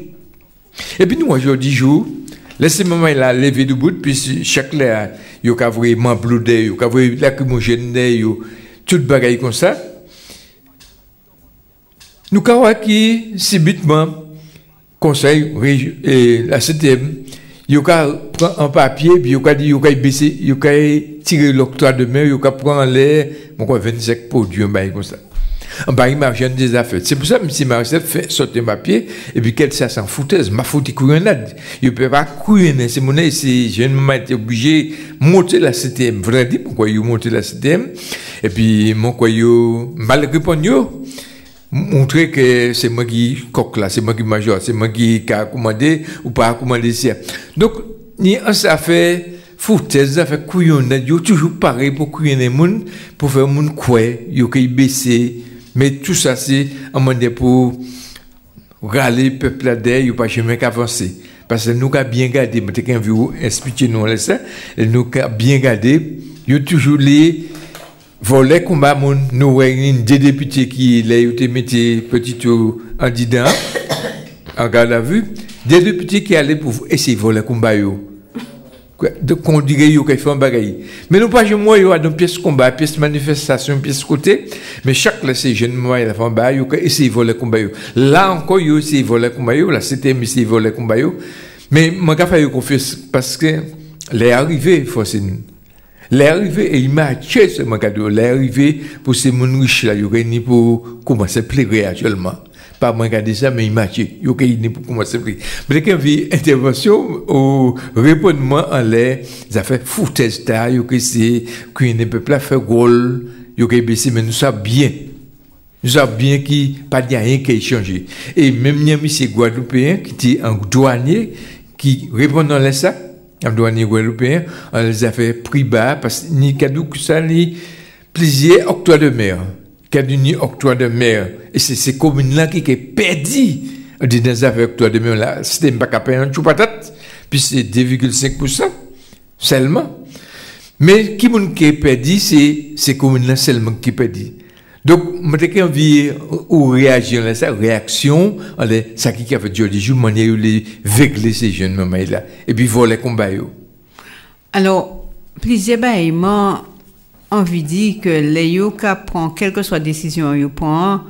Et puis, nous, aujourd'hui, jour, laissez-moi là, lever du bout, puis chaque là, il y a vraiment bloudé, il y a vraiment lacrymogène, il y a tout bagaille comme ça. Nous avons qui subitement conseil et la CTM il prend un papier puis il dit il baisser il tirer l'octroi de mer il prend les 25 produits comme ça en bas Marjane des affaires c'est pour ça que M. Marcel fait sortir papier et puis qu'elle ça s'en foutaise ma faute couronade il peut pas couronner c'est mon c'est jeune maman était obligé monter la CTM vrai dit pourquoi il monter la CTM et puis mon quoi yo mal répondu montrer que c'est moi qui coque là, c'est moi qui major, c'est moi qui a commandé ou pas commandé ça. Donc, ça fait foutaise, ça fait couillon, yo toujours pareil pour couillon les moun, pour faire moun quoi, yo qui baisser, mais tout ça c'est un moment pour râler peuple là dedans, yo pas jamais qu'avancer. Parce que nous avons bien gardé, mais quand vous expliquez nous ça, nous avons bien gardé, yo toujours les volet combat mon nous des députés qui les été metti petit en dedans en garde à vue des députés qui allaient pour essayer voler combat yo de qu'on dirait yo qui font bagaille mais nous pas moi yo dans pièce combat pièce manifestation pièce côté mais chaque là ces jeunes moi la font bagaille yo essayer voler combat yo là encore yo essayer voler combat yo là c'était essayer voler combat yo mais moi qu'a fait confiance parce que les arrivés forcément l'arrivée et il m'a acheté ce cadeau l'arrivée pour ces mon riches là yo ni pour commencer pleurer actuellement pas moi regarder ça mais il m'a acheté yo ni pour commencer pleurer mais quand vi intervention au répondement en l'air ça fait foutaise ta yo que c'est que ne peut pas faire gol yo baisser mais nous ça bien Nous savons bien qu'il n'y a pas rien qui a changé. Et même il y a M. Guadeloupéen qui était un douanier qui répond à ça, un douanier guadeloupéen, on les a fait prix bas parce que ni cadeau que ça, ni plaisir octroi de mer. Cadeau ni octroi de mer. Et c'est ces communes-là qui sont perdues dans les affaires octroi de mer. Là, c'était pas qu'à payer un chou patate, puis c'est 2,5% seulement. Mais qui est perdu, c'est ces communes-là seulement qui sont perdues. Donc, j'ai envie de réagir à ça, réaction, ça qui a fait Jody Jou, manière de régler ces jeunes mamans-là, et puis voir les combats. Alors, plusieurs m'ont envie de dire que les Yoka prennent, quelle que soit la décision, ils prennent,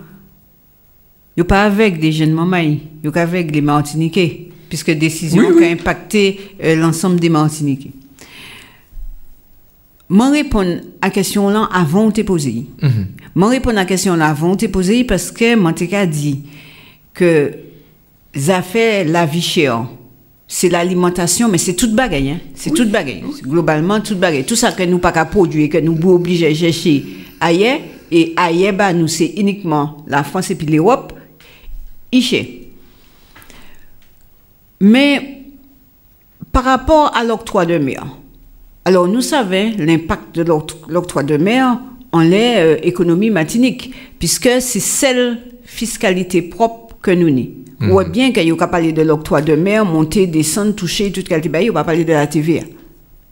ils pas avec des jeunes mamans, ils pas avec les Martiniquais, puisque la décision a impacté l'ensemble des Martiniquais. Je réponds à la question là avant de te poser. Je réponds à la question là avant de te poser parce que je dit que ça fait la vie chère. C'est l'alimentation, mais c'est toute bagaille. Hein? C'est toute bagaille. C'est globalement toute bagaille. Tout ça que nous pas qu'à produire, que nous sommes obligés de chercher ailleurs, et ailleurs, bah, nous, c'est uniquement la France et puis l'Europe, mais par rapport à l'octroi de mer, alors, nous savons l'impact de l'octroi de mer en l'économie martinique, puisque c'est celle fiscalité propre que nous avons. Ou bien qu'il y a parlé de l'octroi de mer, monter, descendre, toucher, toute qualité, il va parler de la TVA.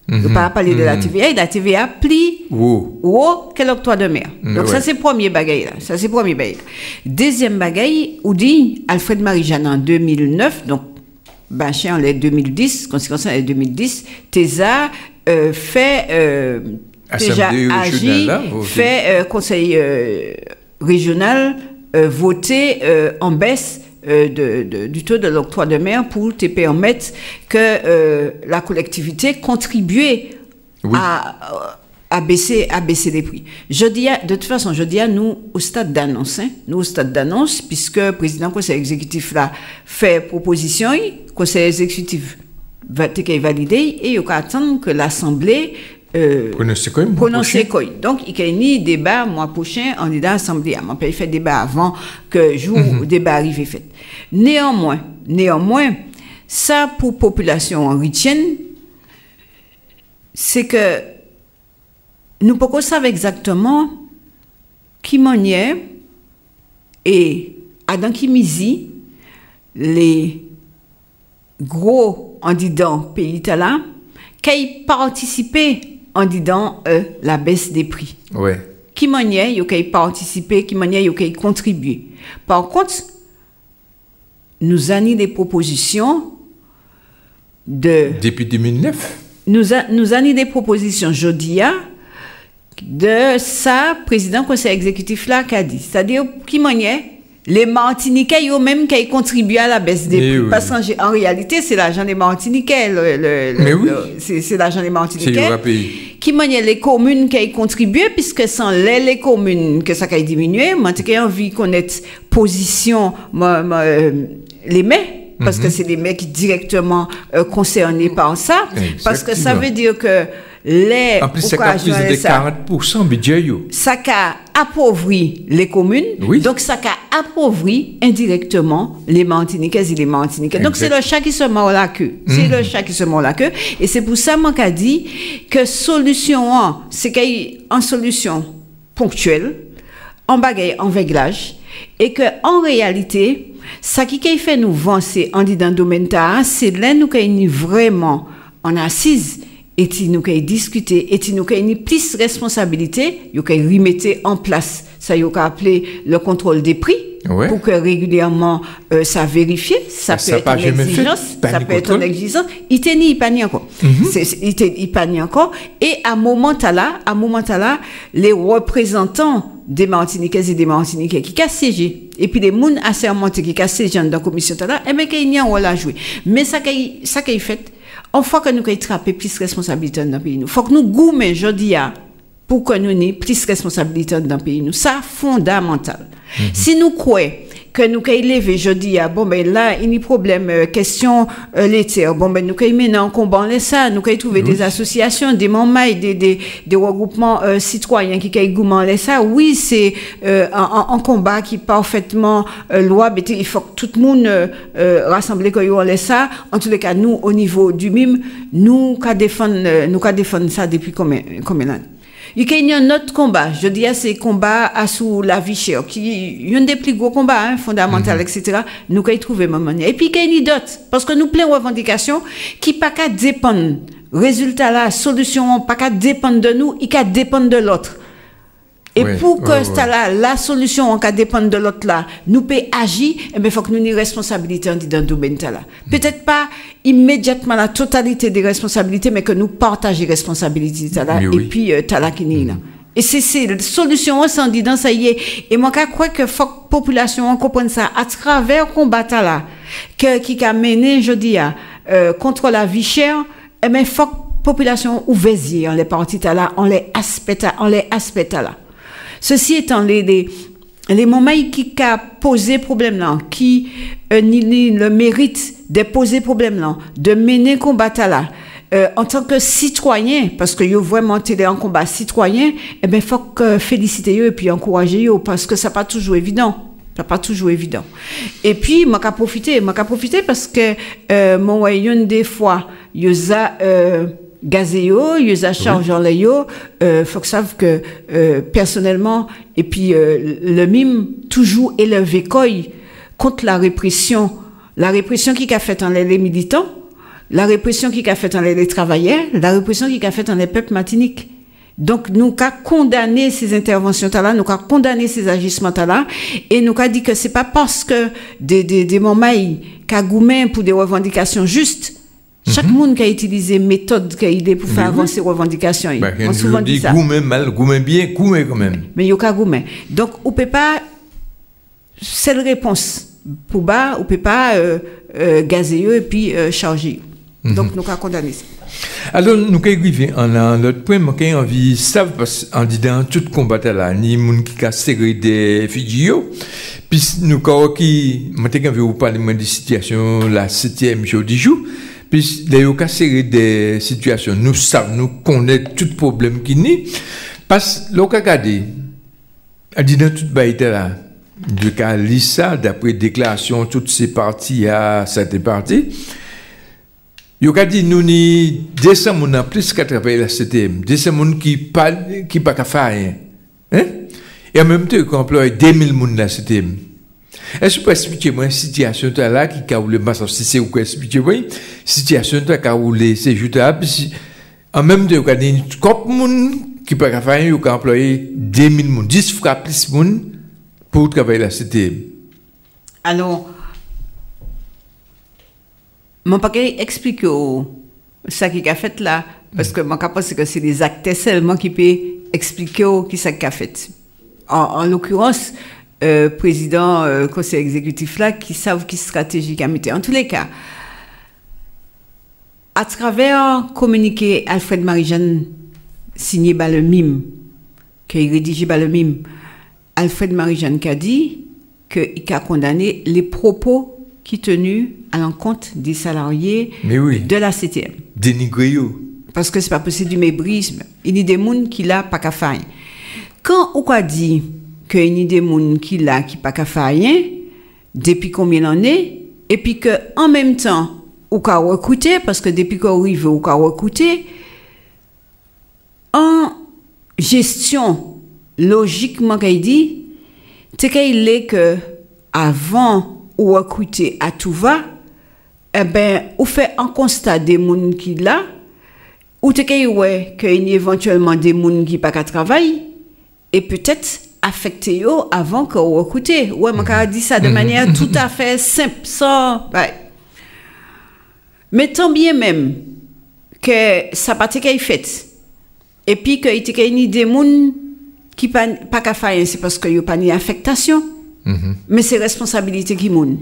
Il ne va pas parler de la TVA, et la TVA plie haut que l'octroi de mer. Donc, ça, c'est le premier bagaille. Ça, c'est le premier bagaille. Deuxième bagaille, où dit Alfred Marie-Jeanne en 2009, donc, Bachet en 2010, conséquence en 2010, TESA fait déjà agi, fait conseil régional voter en baisse du taux de l'octroi de mer pour te permettre que la collectivité contribue à baisser les prix. De toute façon, je dis à nous au stade d'annonce, puisque le président du conseil exécutif là fait proposition, le conseil exécutif va valider et il va attendre que l'Assemblée prononce quoi. Donc, il y a un débat mois prochain en dans l'Assemblée. On peut faire débat avant que jour où le débat arrive fait. Néanmoins, ça pour population haïtienne, c'est que nous ne pouvons pas savoir exactement qui manière et dans qui misi les gros en disant pays là qui participer en disant la baisse des prix. Ouais. Qui manière yo qui participer, qui manière yo qui contribuer. Par contre, nous avons des propositions depuis 2009. Nous avons des propositions Jodia de ça président conseil exécutif là qui a dit, c'est-à-dire qui manière les Martiniquais eux-mêmes qui contribuent à la baisse des prix. Oui. Parce qu'en réalité, c'est l'argent des Martiniquais. C'est l'argent des Martiniquais. Qui manière les communes qui contribuent, puisque sans les communes que ça a diminué, moi, j'ai envie de connaître position, les mets, parce que c'est les mecs directement concernés par ça. Exactement. Parce que ça veut dire que en plus, ça a plus de 40% budget. Ça a appauvri les communes, donc ça a appauvri indirectement les Martiniquais et les Martiniquais. Donc c'est le chat qui se mord la queue. C'est le chat qui se mord la queue. Et c'est pour ça que je dit que solution 1, c'est qu'il y ait une solution ponctuelle, en bagaille, en réglage, et que en réalité, ça qui fait nous avancer en disant domaine c'est là nous qui vraiment en assise. Et si nous avons discuté, et si nous avons plus de responsabilité, nous avons remettre en place, ça nous avons appelé le contrôle des prix, pour que régulièrement ça vérifie, ça peut être une exigence, ça peut être une exigence, il n'y a pas ni encore. Il pas ni encore, et à moment là, les représentants des Martiniquais et des Martiniquais qui ont siégé, et puis les gens assermentés qui ont siégé dans la commission là, eh bien, il y a un rôle à jouer. Mais ça qui est fait, on faut que nous attraper plus de responsabilités dans le pays. Il faut que nous goumions, je dis, pour que nous ayons plus de responsabilités dans le pays. Ça, fondamental. Si nous croyons que nous kay lever jeudi bon ben là il y a problème question laitière bon ben nous kay maintenant combat les ça nous kay trouver des associations des membres des regroupements citoyens qui kay gouman les ça oui c'est un combat qui parfaitement loi il faut que tout le monde rassembler que yo les ça en tous les cas nous au niveau du MIM nous ka défendre ça depuis combien d'années. Il y a un autre combat, je dis c'est combat sous la vie chère, qui est un des plus gros combats fondamentaux, etc. Nous avons trouvé moment. Et puis il y a d'autres, parce que nous plein de revendications qui pas qu'à dépendre. Résultat là, solution pas qu'à dépendre de nous, il qu'à dépendre de l'autre. Et pour que la solution en cas dépendre de l'autre là, nous peut agir, eh ben faut que nous ayons responsabilité dans le domaine là. Peut-être pas immédiatement la totalité des responsabilités, mais que nous partageons les responsabilités là et puis là qui n'est là. Et c'est la solution sans dit dans ça y est. Et moi je crois que faut que la population comprenne ça à travers combat là qui a mené je dis contre la vie chère, eh ben faut que la population ouvre les parties là, on les aspects là. Ceci étant les moments qui a posé problème là, qui ni le mérite de poser problème là, de mener combat là, en tant que citoyen, parce que yo vraiment télé en combat citoyen, eh ben faut que féliciter eux et puis encourager eux parce que ça pas toujours évident. Ça pas toujours évident. Et puis m'a profiter parce que mon une des fois yoza gazéo, ils a chargé en l'ayo, faut que savent que personnellement et puis le MIM toujours élevé contre la répression qui a fait en les militants, la répression qui a fait en les travailleurs, la répression qui a fait en les peuples martiniques. Donc nous qu'a condamné ces interventions là, nous qu'a condamné ces agissements là et nous qu'a dit que c'est pas parce que des moments qu'a goumé pour des revendications justes. Chaque monde qui a utilisé méthode qu'il est pour faire avancer revendications. On souvent dit ça. Goumé mal, goumé bien, goumé quand même. Mais il y a goumé. Donc on peut pas c'est la réponse pour bas, on peut pas gazer et puis charger. Donc nous avons condamné ça. Alors nous avons arrivé en l'autre point, nous avons envie savent parce en disant tout combat là, ni monde qui a serré des fidjio. Puis nous avons qui maintenant vous parler de situation la 7e jour du jour. Puis d'ailleurs qu'à série des situations nous savons nous connaissons tout problème qui n'est parce que l'on regarder a dit dans toute baïté là de cas ça d'après déclaration toutes ces parties à cette partie yo ka dit nous ni 200 moun en plus qu'à travailler la CTM 200 moun qui pas qu'à faire rien hein et en même temps qu'on emploie 2000 moun la CTM. Est-ce que vous pouvez expliquer moi une situation là qui a roulé si c'est vous expliquer moi situation qui a roulé c'est juste en même temps il y a une couple moun qui peut faire il a employé 2000 moun 10 fois plus moun pour travailler la CTM. Alors mon paquet explique ça qui a fait là parce que moi je pense que c'est les acteurs seulement qui peut expliquer qui ça qui a fait. En l'occurrence président conseil exécutif là qui savent qui stratégie qu'a mis en tous les cas à travers communiqué Alfred Marie-Jeanne signé par le MIM qui est rédigé par le MIM Alfred Marie-Jeanne qui a dit qu'il a condamné les propos qui tenus à l'encontre des salariés de la CTM. Dénigré. Parce que c'est pas possible du méprisme. Il y a des gens qui l'a pas qu'à faire. Quand on a dit qu'il y a des gens qui l'a qui pas qu'à faire depuis combien d'années et puis que en même temps on a recruté parce que depuis qu'on arrive on a recruté en gestion logiquement qu'il dit c'est qu'il est que avant ou recruter à tout va eh ben on fait un constat des gens qui là ou te qu'il y a éventuellement des gens qui pas qu'à travailler et peut-être affecté avant qu'on recrute. Ouais, moi dit ça de manière tout à fait simple ça. Ouais. Mais tant bien même que ça pas été fait. Et puis que il y a une idée moun qui pas qu'à faire c'est parce que y a pas ni affectation. Mais c'est responsabilité qui moun.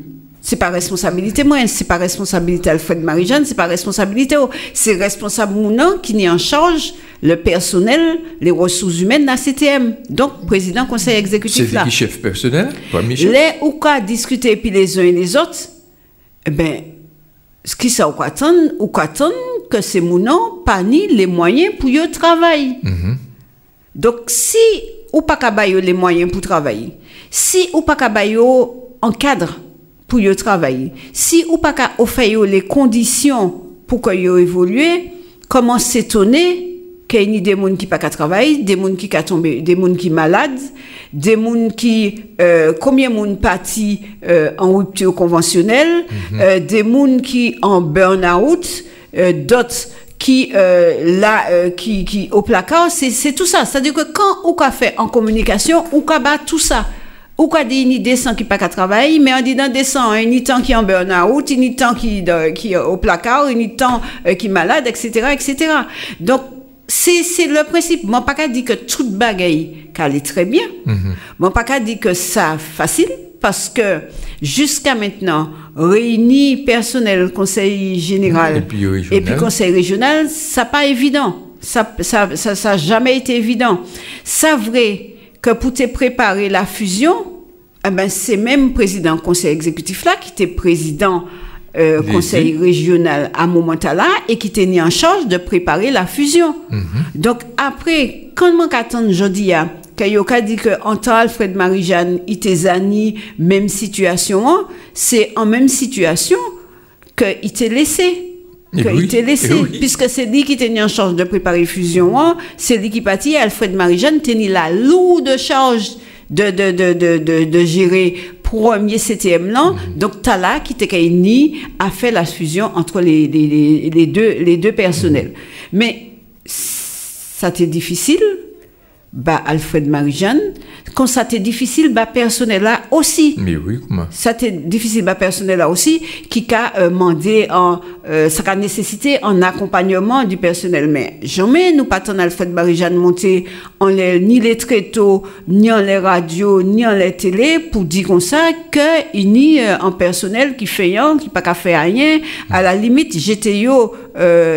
C'est pas responsabilité moi, c'est pas responsabilité Alfred Marie-Jeanne, c'est pas responsabilité, c'est responsable Mounan qui n'est en charge le personnel, les ressources humaines dans CTM. Donc, président conseil exécutif là. C'est qui chef personnel, premier chef? Les ou qu'à discuter puis les uns et les autres, eh ben, ce qui ça ou qu'attendre que c'est Mounan pas ni les moyens pour y travailler. Donc, si ou pas qu'à les moyens pour travailler, si ou pas qu'à en cadre pour y travailler. Si ou pas qu'à offrir les conditions pour que y évoluer, comment s'étonner qu'il y ait des gens qui pas qu'à travailler, des gens qui tombé, des gens qui malades, des gens qui combien de gens partis en rupture conventionnelle, des gens qui en burn-out, d'autres qui qui au placard, c'est tout ça. C'est-à-dire que quand ou qu'a fait en communication, ou qu'a bat tout ça. Ou quoi dit ni descend qui pas qu'à travailler, mais on dit dans descend ni temps qui en burn-out, ni temps qui au placard, ni temps qui malade, etc., etc. Donc c'est le principe. Mon pas qu'à dire que toute bagaille qu'elle est très bien. Mon pas qu'à dire que ça facile parce que jusqu'à maintenant réuni personnel conseil général et puis conseil régional, ça pas évident. Ça jamais été évident. Ça vrai que pour te préparer la fusion, eh ben c'est même président conseil exécutif là qui était président conseil régional à Montala et qui était en charge de préparer la fusion. Donc après, quand on attend aujourd'hui Kayoka dit que entre Alfred Marie-Jeanne et Tezani, même situation, c'est en même situation que il t'est laissé. Il t'est laissé, puisque c'est lui qui était en charge de préparer la fusion, c'est lui qui partit, Alfred Marie-Jeanne tenait la lourde charge de gérer premier CTM là. Donc Tala qui était ni a fait la fusion entre les deux personnels. Mais ça était difficile. Bah Alfred Marie-Jeanne, quand ça t'est difficile, bah personnel là aussi. Mais oui, comment? Ça t'est difficile, bah personnel là aussi, qui a demandé ça a nécessité un accompagnement du personnel. Mais jamais nous pas tant Alfred Marie-Jeanne monter ni les tréteaux, ni en les radios, ni en les télé pour dire comme ça que il n'y a un personnel qui fait rien, qui pas qu'à faire rien. À la limite, j'étais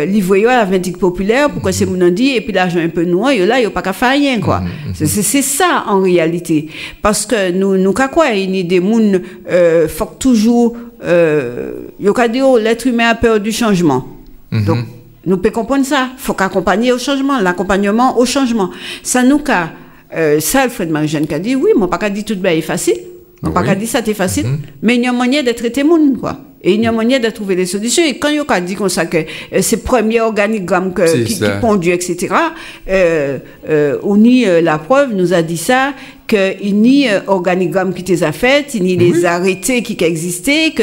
livré à la vindicte populaire pour que c'est mon dit et puis l'argent un peu noir, là il pas qu'à faire rien quoi. C'est ça en réalité parce que nous quoi il y a des monde faut toujours yo ka dire l'être humain a peur du changement. Donc nous peut comprendre ça, faut qu'accompagner au changement, l'accompagnement au changement. Ça nous ka ça Alfred Marie-Jeanne a dit oui, mon pas ka dit tout est facile. On pas dit ça c'est facile, mais il y a moyen de traiter monde quoi. Et il y a moyen de trouver des solutions. Et quand il y a dit comme ça que ces premiers organigrammes qui conduisent, etc., la preuve nous a dit ça, qu'il n'y a organigramme qui les a fait, il n'y a les arrêtés qui existaient,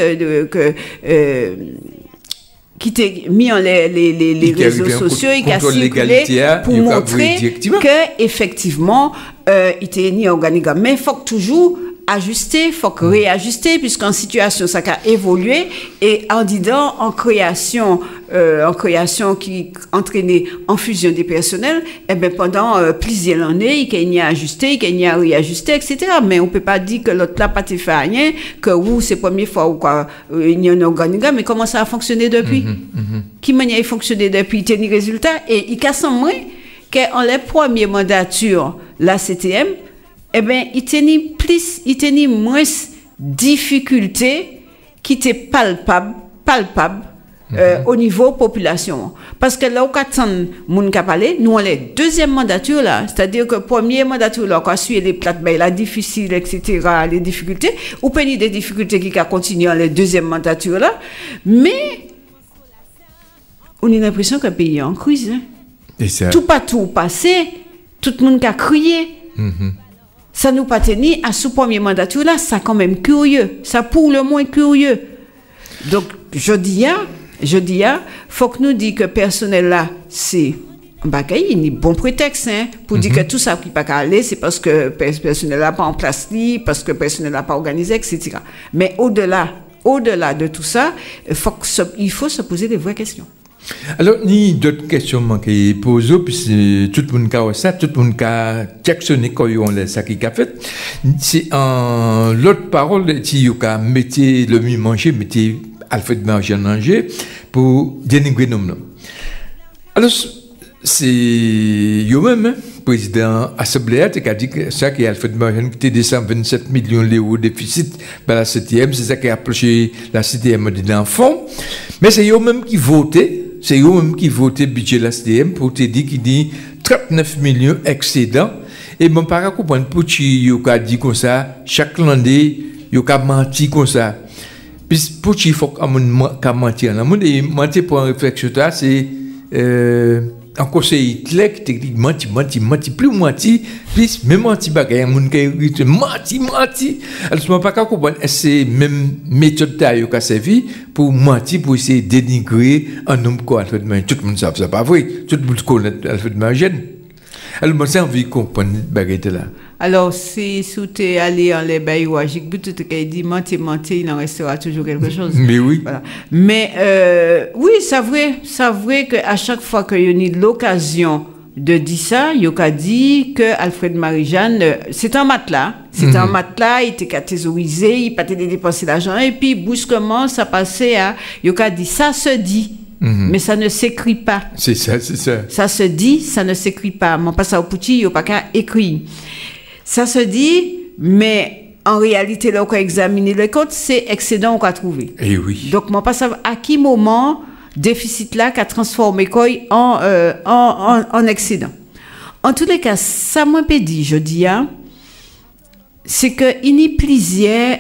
qui étaient mis en les réseaux sociaux et qui a circulé pour montrer que effectivement il était ni organigramme. Mais il faut toujours ajuster, faut que réajuster puisqu'en situation ça a évolué et en disant en création qui entraînait en fusion des personnels et ben pendant plusieurs années qu'il y a ajusté, qu'il y a réajusté, etc. Mais on peut pas dire que l'autre là pas fait rien, que c'est première fois ou quoi il y a un organigramme, mais comment ça a fonctionné depuis qui manière il fonctionné depuis tenir résultat et il casse moins qu'en les premières mandatures la CTM eh bien, il tenait moins difficultés qui étaient palpables au niveau population. Parce que là où attend moun ka parler, nous on les deuxième mandature là, c'est-à-dire que première mandature là, quand suit les plates la difficile, etc., les difficultés, ou peut des difficultés qui continuent les deuxième mandature là, mais on a l'impression que le pays est en crise. Hein? Et ça... Tout partout passé, tout le monde a crié. Ça nous pas tenu à ce premier mandature là, ça quand même curieux, ça pour le moins curieux. Donc je dis faut que nous dit que personnel là c'est bagaille, il y a bon prétexte hein, pour dire que tout ça qui pas aller, c'est parce que personnel là pas en place parce que personnel là pas organisé, etc. Mais au-delà de tout ça, il faut se poser des vraies questions. Alors, ni d'autres questions qui posent, puis tout le monde a ça, tout le monde a actionné quand on a ça qui a fait. C'est en l'autre parole, si on a mettez le mieux manger, mettez Alfred Marijan manger pour dénigrer nos noms. Alors, c'est lui-même, président Assemblée, qui a dit que ça qui est Alfred Marijan qui était 227 millions d'euros de déficit dans la CTM, c'est ça qui a approché la CTM dans le fond. Mais c'est lui-même qui votait. C'est eux-mêmes qui votaient le budget de la CTM pour te dire qu'il dit 39 millions excédent. Et mon parent comprend pour qui il a dit comme ça, chaque année, il a menti comme ça. Puis pour qui il faut qu'il mentir. Et mentir pour une réflexion, c'est un conseil Hitler qui te dit menti, plus menti, plus même menti bagaille, un monde qui dit menti. Alors, je ne peux pas comprendre, c'est même méthode qui a servi pour mentir, pour essayer de dénigrer un homme comme Alfred Marijan. Tout le monde sait que ce n'est pas vrai, tout le monde connaît Alfred Marijan. Alors, moi, j'ai envie de comprendre ce bagaille là. Alors, si tu es allé en les bails ou à Jigbout, tu t'es dit mentir, il en restera toujours quelque chose. Mais oui. Voilà. Mais oui, c'est vrai qu'à chaque fois qu'il y a eu l'occasion de dire ça, il a dit que Alfred Marijan, c'est un matelas. C'est un matelas, il était cathésorisé, il partait de dépenser l'argent, et puis brusquement, ça passait à. Il a dit ça se dit. Mais ça ne s'écrit pas. C'est ça. Ça se dit, ça ne s'écrit pas. Mon passe au petit, il n'y a pas qu'à écrire. Ça se dit, mais en réalité, là, on a examiné les comptes, c'est excédent qu'on a trouvé. Et oui. Donc, mon passe à qui moment déficit là qu'a transformé quoi en excédent. En tous les cas, ça m'a pas dit, je dis, hein, c'est qu'il y plusieurs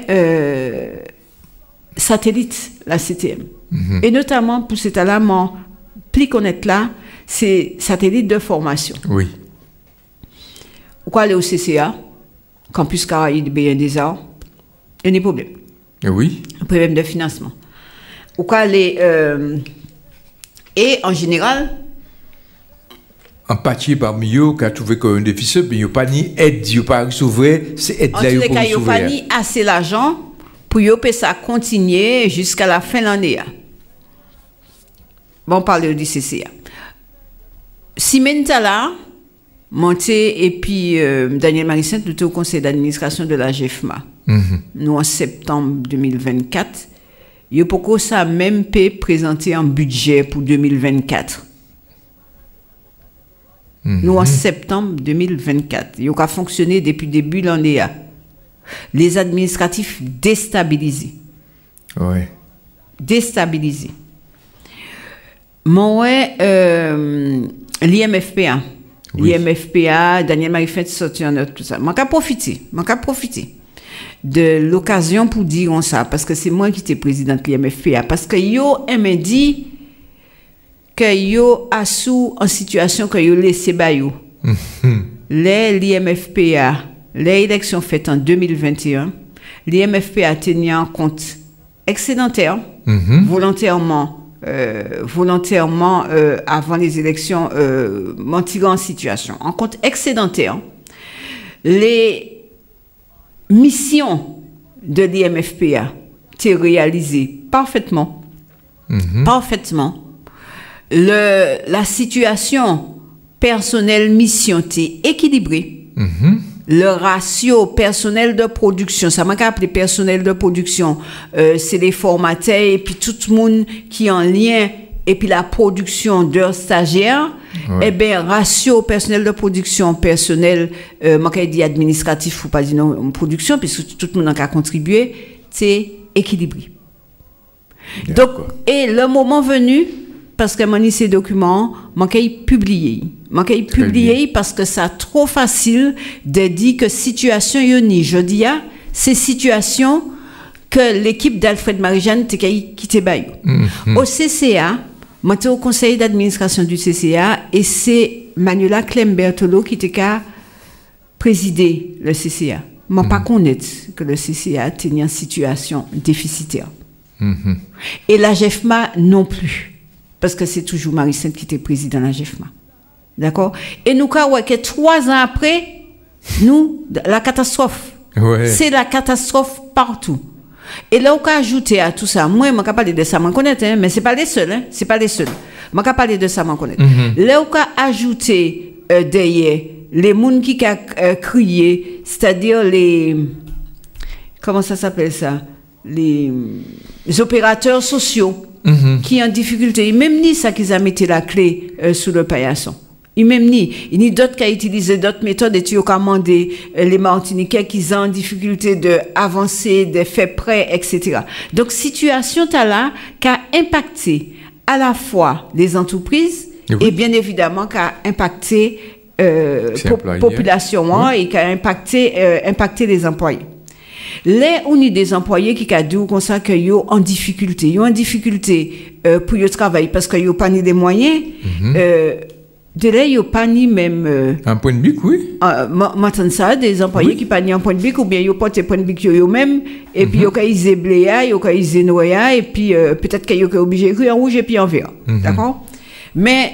satellites, la CTM. Et notamment, pour cet élément plus connaître là, c'est satellite de formation. Oui. Ou quoi aller au CCA, Campus Caraïbes des Arts, il y a des problèmes. Oui. Un problème de financement. Ou quoi aller. Et en général. En partie parmi eux, qui a trouvé qu'il y a un déficit, mais il n'y a pas ni aide, il n'y a pas recevoir, c'est aide là, il n'y a pas ni assez d'argent pour que ça continue jusqu'à la fin de l'année. Bon, on parle du CCA. Si maintenant là, Monté et puis Daniel Marissent, nous sommes au conseil d'administration de la GEFMA. Nous, en septembre 2024, il y a beaucoup ça même peut présenter un budget pour 2024. Nous, en septembre 2024, il y a fonctionné depuis le début de l'année. Les administratifs déstabilisés. Oui. Déstabilisés. Mon l'IMFPA. Oui. L'IMFPA, Daniel Marissent sorti en note, tout ça. Je vais profiter de l'occasion pour dire ça, parce que c'est moi qui étais présidente de l'IMFPA. Parce que yo m'a dit que yo a sous en situation que yo laissé bayou. L'IMFPA, les élections faites en 2021, l'IMFPA tenait en compte excédentaire, volontairement avant les élections, mentir en situation. En compte excédentaire, les missions de l'IMFPA étaient réalisées parfaitement. Parfaitement. La situation personnel-mission était équilibrée. Le ratio personnel de production, ça m'a appelé personnel de production, c'est les formateurs et puis tout le monde qui est en lien, et puis la production d'heures stagiaires, eh bien, ratio personnel de production, personnel, moi qui dit administratif, ou pas dire non, production, puisque tout le monde a contribué, c'est équilibré. Donc, et le moment venu, parce que moi, ces documents, moi qui publié. Parce que c'est trop facile de dire que situation yoni, je dis, c'est situation que l'équipe d'Alfred Marijan te quitté bayou. Au CCA, moi au conseil d'administration du CCA et c'est Manuela Clem-Bertolo qui était présider le CCA. Moi pas connaître que le CCA tenait en situation déficitaire. Et la GEFMA non plus. Parce que c'est toujours Marissent qui était président de la GEFMA. D'accord? Et nous, que 3 ans après, nous, la catastrophe. Ouais. C'est la catastrophe partout. Et là, on peut ajouter à tout ça. Moi, je ne peux pas parler de ça, je connais, mais ce n'est pas les seuls. C'est pas les seuls. Je vais parler de ça, je connais. Là, on a ajouté derrière les gens qui ont crié, c'est-à-dire les... Comment ça s'appelle ça? Les opérateurs sociaux qui ont en difficulté. Même ni ça qu'ils ont mis la clé sous le paillasson. Même ni. Il y a d'autres qui ont utilisé d'autres méthodes et qui ont commandé les Martiniquais qui ont en difficulté d'avancer, de faire prêt, etc. Donc, situation là qui a impacté à la fois les entreprises et bien évidemment qui a impacté population et qui a impacté les employés. Là, on a des employés qui ont dit comme ça qu'ils sont en difficulté. Ils ont en difficulté pour le travail parce qu'ils n'ont pas ni les moyens. De là, ils n'ont pas ni même... un point de bic, oui. Maintenant, ça, des employés qui n'ont pas ni un point de bic ou bien ils n'ont pas de point de bic eux-mêmes. Et puis, ils ont usé bléa, ils ont usé noya, et puis peut-être qu'ils sont obligés de en rouge et puis en vert. D'accord? Mais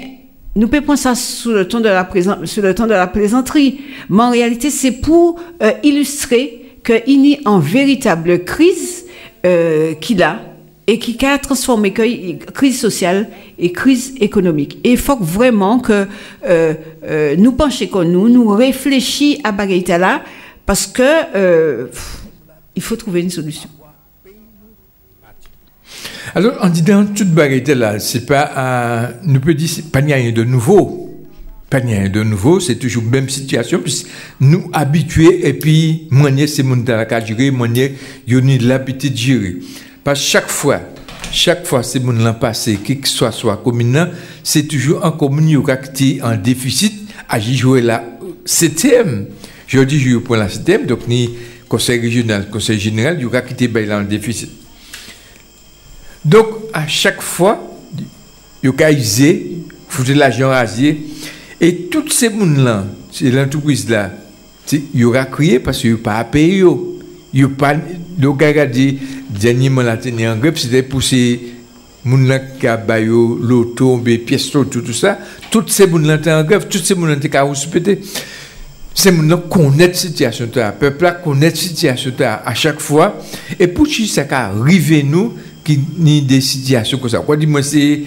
nous pouvons prendre ça sous le temps de la plaisanterie. Mais en réalité, c'est pour illustrer qu'il y a une véritable crise qu'il a et qui a transformé crise sociale et crise économique. Et il faut vraiment que nous penchions comme nous réfléchissions à Bagaïta là parce que il faut trouver une solution. Alors, en disant toute Bagaïta là, c'est pas, nous peut dire, pas rien de nouveau. Pas rien de nouveau, c'est toujours la même situation, puisque nous habitués, et puis, moyen c'est mon temps à gérer, moyen, il y a l'habitude de gérer. Parce que chaque fois, c'est mon l'an passé, qu'il soit commune, c'est toujours en commune, qui est en déficit, à jouer la septième. Je dis, je pour la septième, donc, ni conseil régional, conseil général, il y aura qui est en déficit. Donc, à chaque fois, il y a usé, foutre l'argent rasier, et tous ces gens-là, c'est l'entreprise-là, il y aura crié parce qu'il n'y a pas à payer. Il n'y a pas de dit, dernièrement, la tenue en grève, c'était pour ces gens-là qui ont payé l'auto, les pièces, tout ça. Tous ces gens-là étaient en grève, tous ces gens-là étaient à respecter. Ces gens-là connaissent la situation, le peuple connaît la situation à chaque fois. Et pour qui ça arrive, nous, qui ni des situations comme ça. Quoi, dis-moi, c'est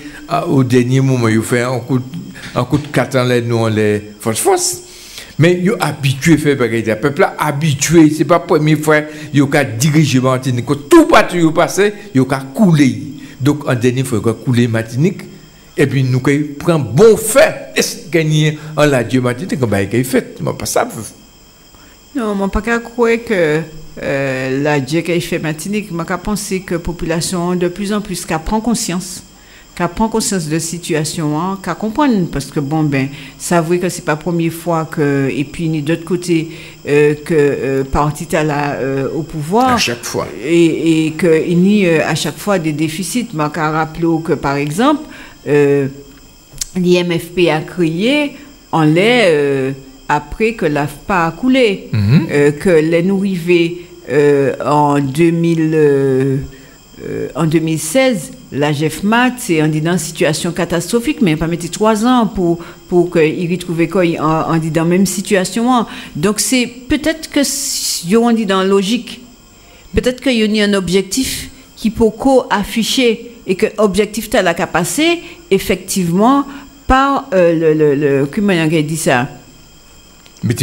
au dernier moment, il fait un coup de 4 ans, nous, on les force. Mais ils sont habitués à faire pareil. Le peuple est habitué. Ce n'est pas la première fois qu'ils ont dirigé Martinique. Tout partout où passé, ils ont coulé. Donc, en dernier, il faut couler Martinique. Et puis, nous prenons bon fait. Est-ce gagner en la Dieu Martinique? Comme il fait. Je ne pas ça. Non, je ne peux pas croire que la Dieu qui fait Martinique. Je pense que la population, de plus en plus, prend conscience. Qu'à prendre conscience de la situation, qu'à comprendre, parce que bon, ben, ça veut que c'est pas la première fois que, et puis, ni d'autre côté, que parti à la, au pouvoir. À chaque fois. Et qu'il y a à chaque fois des déficits. Mais qu'à rappeler que, par exemple, l'IMFP a crié, on l'est, après que l'AFPA a coulé, que les nourrivés, en 2016, la GEFMAT, c'est en disant situation catastrophique, mais pas mettre 3 ans pour qu'ils retrouvent quoi en disant même situation. Donc c'est peut-être que si on dit dans logique, peut-être qu'il y a un objectif qui peut afficher et que l'objectif tel a qu'à passer effectivement par comment on dit ça?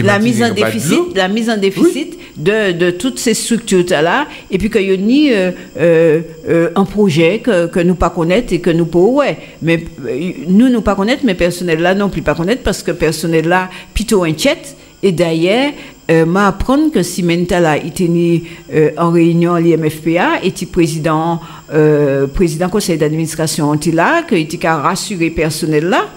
La mise en déficit de toutes ces structures-là, et puis qu'il y a ni un projet que nous pas connaître et que nous pouvons, ouais. Mais nous pas connaître, mais personnel là non plus pas connaître, parce que personnel là, plutôt inquiète. Et d'ailleurs, m'apprendre que si Mentala était en réunion à l'IMFPA, était président conseil d'administration là, qu'il était rassuré personnel là.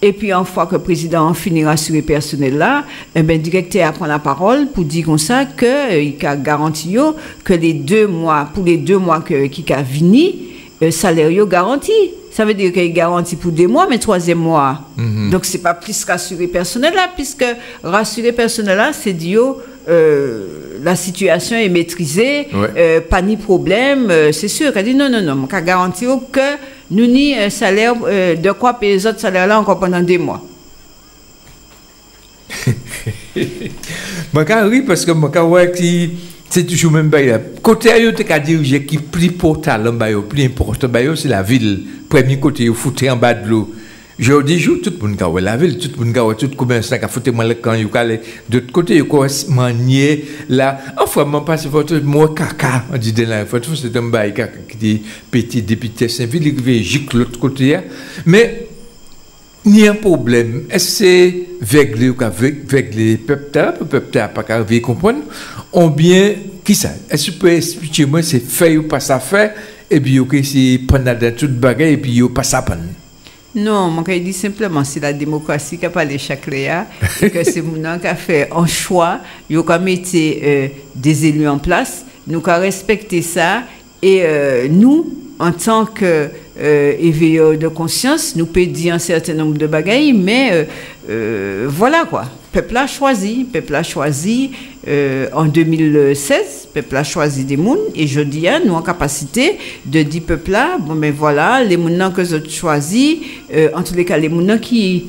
Et puis, une fois que le président finira sur les personnels là, le directeur prend la parole pour dire comme ça qu'il a garanti que pour les 2 mois qu'il a venu, le salaire est garanti. Ça veut dire qu'il est garanti pour 2 mois, mais 3e mois. Donc, ce n'est pas plus rassurer personnel là, puisque rassurer personnel là, c'est dire la situation est maîtrisée, pas ni problème, c'est sûr. Elle dit non, on a garanti que nous ni un salaire de quoi payer les autres salaires là encore pendant 2 mois. Je ris parce que je vois que c'est toujours même bail. Côté ailleurs, tu as dirigé qui plus portal en bail, plus important bail, c'est la ville. Premier côté, vous foutez en bas de l'eau. Je dis, tout le monde a la ville, tout le monde a tout commerce, qui a foutu moi le camp, il a de l'autre côté, il a manié là. Enfin, moi, passe votre moi caca, on dit de là, c'est un bail qui dit petit député Saint-Ville, il vient gicle l'autre côté. Mais, il y a un problème. Est-ce que c'est avec les peuples, le peuple n'a pas qu'à comprendre, ou bien, qui ça? Est-ce que vous pouvez expliquer moi, c'est fait ou pas ça fait, et puis, ok, c'est pendant toute bagaille, et puis, il pas ça pendant. Non, moi, je dis simplement, c'est la démocratie qui a parlé chaque léa, et que c'est mon qui a fait un choix, il a mis des élus en place, nous avons respecté ça, et nous, en tant que éveilleurs de conscience, nous pouvons dire un certain nombre de bagailles, mais voilà quoi. Peuple a choisi en 2016, peuple a choisi des mouns, et je dis, nous en capacité de dire peuple là, bon ben voilà, les mouns que j'ai choisi, en tous les cas, les mouns qui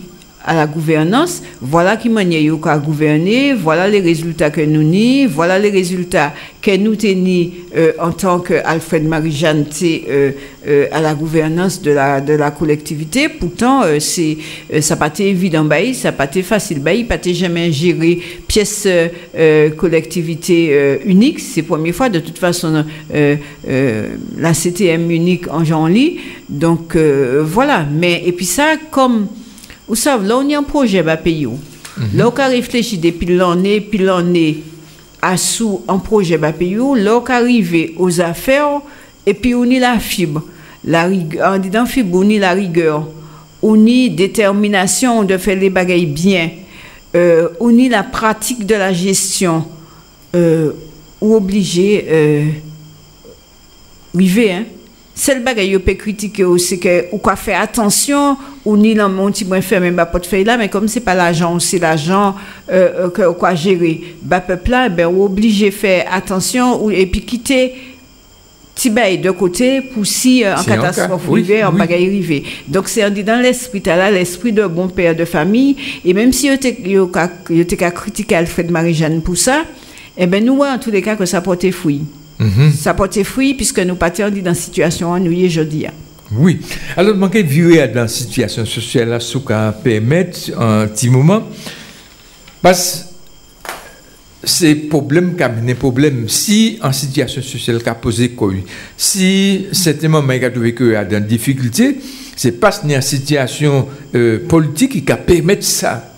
à la gouvernance, voilà qui manière à gouverner, voilà les résultats que nous ni, voilà les résultats que nous tenons en tant qu'Alfred Marie-Jeanne à la gouvernance de la collectivité. Pourtant, ça n'a pas été évident, ça n'a pas été facile, il n'a pas été jamais géré pièce collectivité unique. C'est la première fois, de toute façon, la CTM unique en Genlis. Donc, voilà. Mais, et puis ça, comme vous savez, là, on y a un projet à payer. Là, on a réfléchi depuis l'année à sous un projet à payer. Là, on arrive aux affaires et puis on y la fibre. On dit dans la fibre, on y la rigueur. On y détermination de faire les bagailles bien. On y la pratique de la gestion. Ou obligé, river, hein. C'est le bagage que peut critiquer aussi, que ou quoi faire attention, ou ni là mon petit moins faire même pas portefeuille là, mais comme c'est pas l'argent, c'est l'argent que quoi gérer, bah peuple là, ben obligé faire attention ou et puis quitter petit bail de côté pour si en catastrophe arrivée, en bagaille arrivée. Donc c'est dans l'esprit là, l'esprit de bon père de famille, et même si yo t'ai critiqué Alfred Marie-Jeanne pour ça, eh ben nous en tous les cas que ça porte fruit. Ça porte fruit puisque nous partons dans une situation ennuyée jeudi. Oui. Alors, je vais virer dans la situation sociale là, ce qu'on permettre un petit moment. Parce que c'est problème qui a mené problème. Si en situation sociale qui a posé quoi, si certainement il a trouvé qu'il y a des difficultés, c'est parce qu'il y a une situation politique qui a permis ça.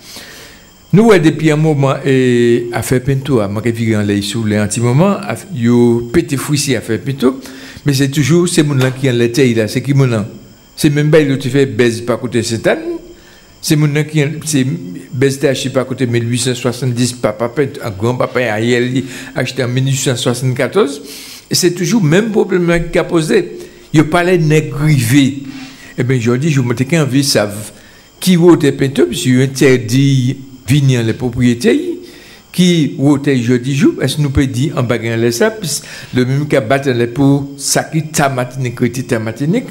Nous, depuis un moment, à faire pinto, à m'arriver en l'air sous les anti-moments, yo pété fouissi à faire pinto, mais c'est toujours ces gens-là qui ont l'été, là, c'est qui mon c'est même pas, tu fais baise par côté cette année, c'est mon qui c'est baise acheté par côté 1870, papa, un grand-papa Ariel acheté en 1874, et c'est toujours le même problème qui a posé. Il parlait de négrivé. Eh bien, je dis, je me dis qu'un vie savent qui vote pinto, puisqu'il interdit venir les propriétaires qui votent jeudi jour, est-ce que nous pouvons dire en bagarre les ça, puis le même qui a battu les pour sacrer tamatinique, tamatinique,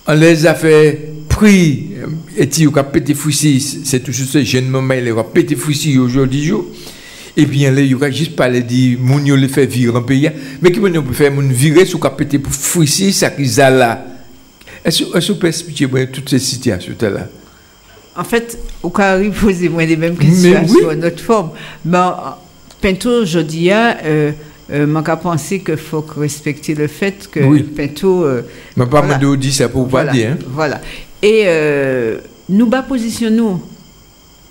on les a fait pris, et tu as pété fouissi, c'est toujours ce jeune moment, il a pété fouissi aujourd'hui jour, et bien là, il a juste parlé de mon yo le fait virer en pays, mais qui peut faire mon virer sous pété pour fouissi, ça qui là. Est-ce que vous pouvez expliquer toutes ces situations-là? En fait, au cas où poser moi les mêmes questions sur notre forme, mais Pinto, je dis, je pense qu'il faut respecter le fait que Pinto. Mais pas voilà. Me dire ça pour voilà, pas dire. Hein? Voilà. Et nous positionnons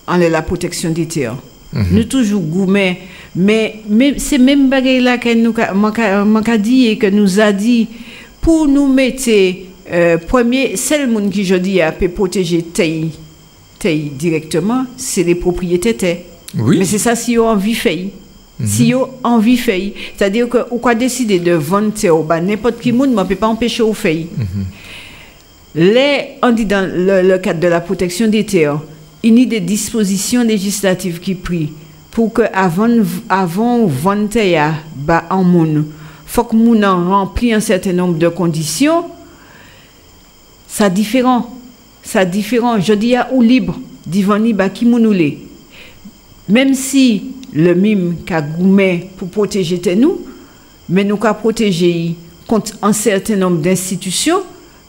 en la protection des terres. Nous toujours gourmets, mais c'est même bagaille là que nous m'a dit et que nous a dit pour nous mettre premier, c'est le monde qui je dis a peut protéger terre directement, c'est les propriétaires. Oui. Mais c'est ça si on a envie de faire. Si on a envie de faire, c'est-à-dire que on a décidé de vendre terre, n'importe qui monde ne peut pas empêcher de faire. On dit dans le cadre de la protection des terres, il y a des dispositions législatives qui prient pour que avant vendre terre en monde, faut que moun remplit un certain nombre de conditions. Ça différent. Je dis à ou libre, divani ba ki mounoulé. Même si le mime qu'a goumé pour protéger nous, mais nous qu'a protéger contre un certain nombre d'institutions,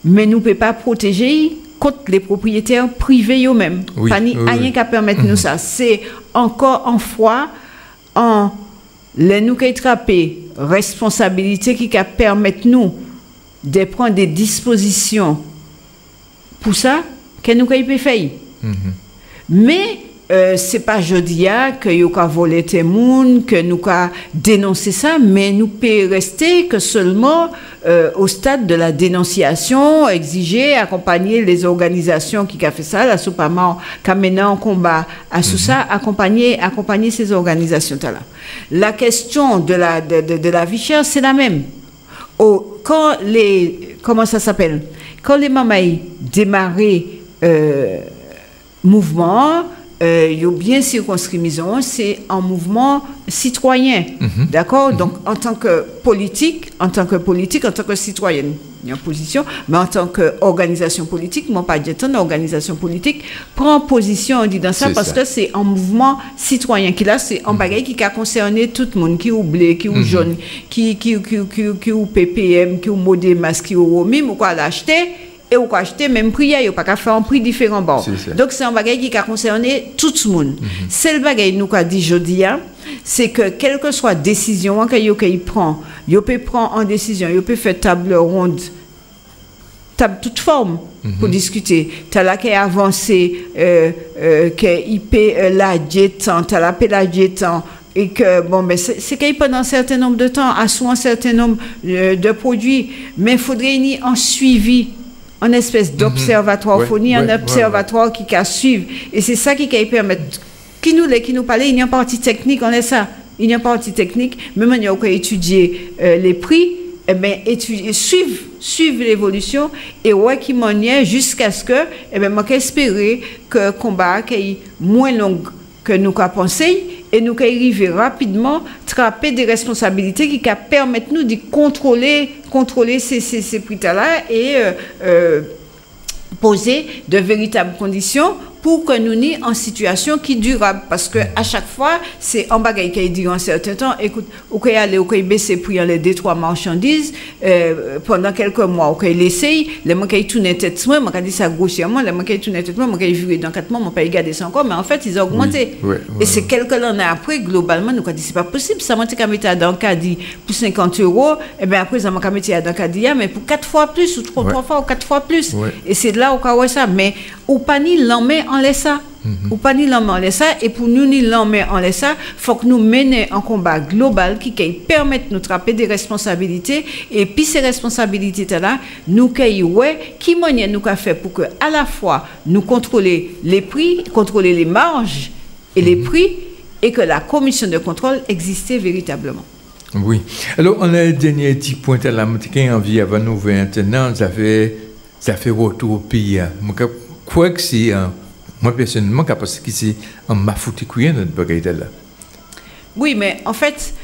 mais nous ne pouvons pas protéger contre les propriétaires privés eux-mêmes. Oui, Pas ni rien qu'à permettre nous ça. C'est encore en foi, en les nous qui attraper responsabilité qui permettre nous de prendre des dispositions pour ça que nous peut faire. Mais c'est pas jeudi que nous avons volé des gens, que nous avons dénoncé ça, mais nous pouvons rester que seulement au stade de la dénonciation, exiger, accompagner les organisations qui ont fait ça, la Soupama, qui a mené en combat à tout ça, accompagner ces organisations-là. La question de la vie chère, c'est la même. Quand comment ça s'appelle? Quand les mamans démarraient mouvement, il y a bien circonscrit maison, c'est un mouvement citoyen, d'accord? Donc en tant que politique, en tant que citoyenne, il y a une position, mais en tant qu'organisation politique, moi pas dire tant organisation politique prend position, on dit dans ça parce que c'est un mouvement citoyen qui là c'est un bagage qui a concerné tout le monde, qui ou blé, qui ou jaune, qui ou PPM, qui ou Modémas, qui ou Romim ou quoi l'acheter. Et ou acheter même prix, il n'y a pas qu'à faire un prix différent. Bon. Donc c'est un bagage qui a concerné tout le monde. C'est le bagage nous qu'a dit jeudi, c'est que quelle que soit décision qu'il prend, il peut prendre en décision, il peut faire table ronde, table toute forme pour discuter. Tu as là qui a avancé, qu'il peut la temps, tu as la paix la temps. Et que, bon, ben, c'est qu'il pendant un certain nombre de temps, à soit un certain nombre de produits, mais il faudrait y un suivi. Un espèce d'observatoire, un observatoire qui a suivre. Et c'est ça qui permet, qui nous parlait, il y a une partie technique, on est ça. Il y a une partie technique, même on a étudier les prix, eh bien, suivre l'évolution, et ouais, qui m'en est jusqu'à ce que, eh bien, moi, j'espérais que le combat est moins long que nous avons pensé, et nous arriver rapidement attraper des responsabilités qui permettent nous de contrôler ces prix-là et poser de véritables conditions pour que nous n'y en situation qui durable. Parce que à chaque fois, c'est en bagaille qui dit en certain temps, écoute, ou qu'il y a ou qu'il baisser prix les 2-3 marchandises pendant quelques mois, ou qu'il essaye, les mois qui tournent tête moi, moi dit ça grossièrement, les mois qui tournent tête moi qui vu dans 4 mois, moi pas garder ça encore, mais en fait, ils ont augmenté. Et c'est quelques années après, globalement, nous a dit c'est pas possible, ça monte qu'à mettre dans caddie pour 50 €, et bien après ça m'a mettre dans caddie mais pour 4 fois plus ou 3 fois ou 4 fois plus. Et c'est de là où on ça, mais ou pas ni l'emmet en laisse ça. Ou pas ni l'emmet en laisse ça, et pour nous ni l'emmet en laisse ça, faut que nous menions un combat global qui permette de nous attraper des responsabilités, et puis ces responsabilités là, nous qui moyen nous qu'a fait pour que à la fois nous contrôler les prix, contrôler les marges et les prix, et que la commission de contrôle existait véritablement. Oui. Alors on a un dernier petit point à la moitié en vie avant nous maintenant, ça fait retour au pays. Quoi que c'est, moi personnellement, parce que c'est un mafouté couillé notre bagaille là. Oui, mais en fait,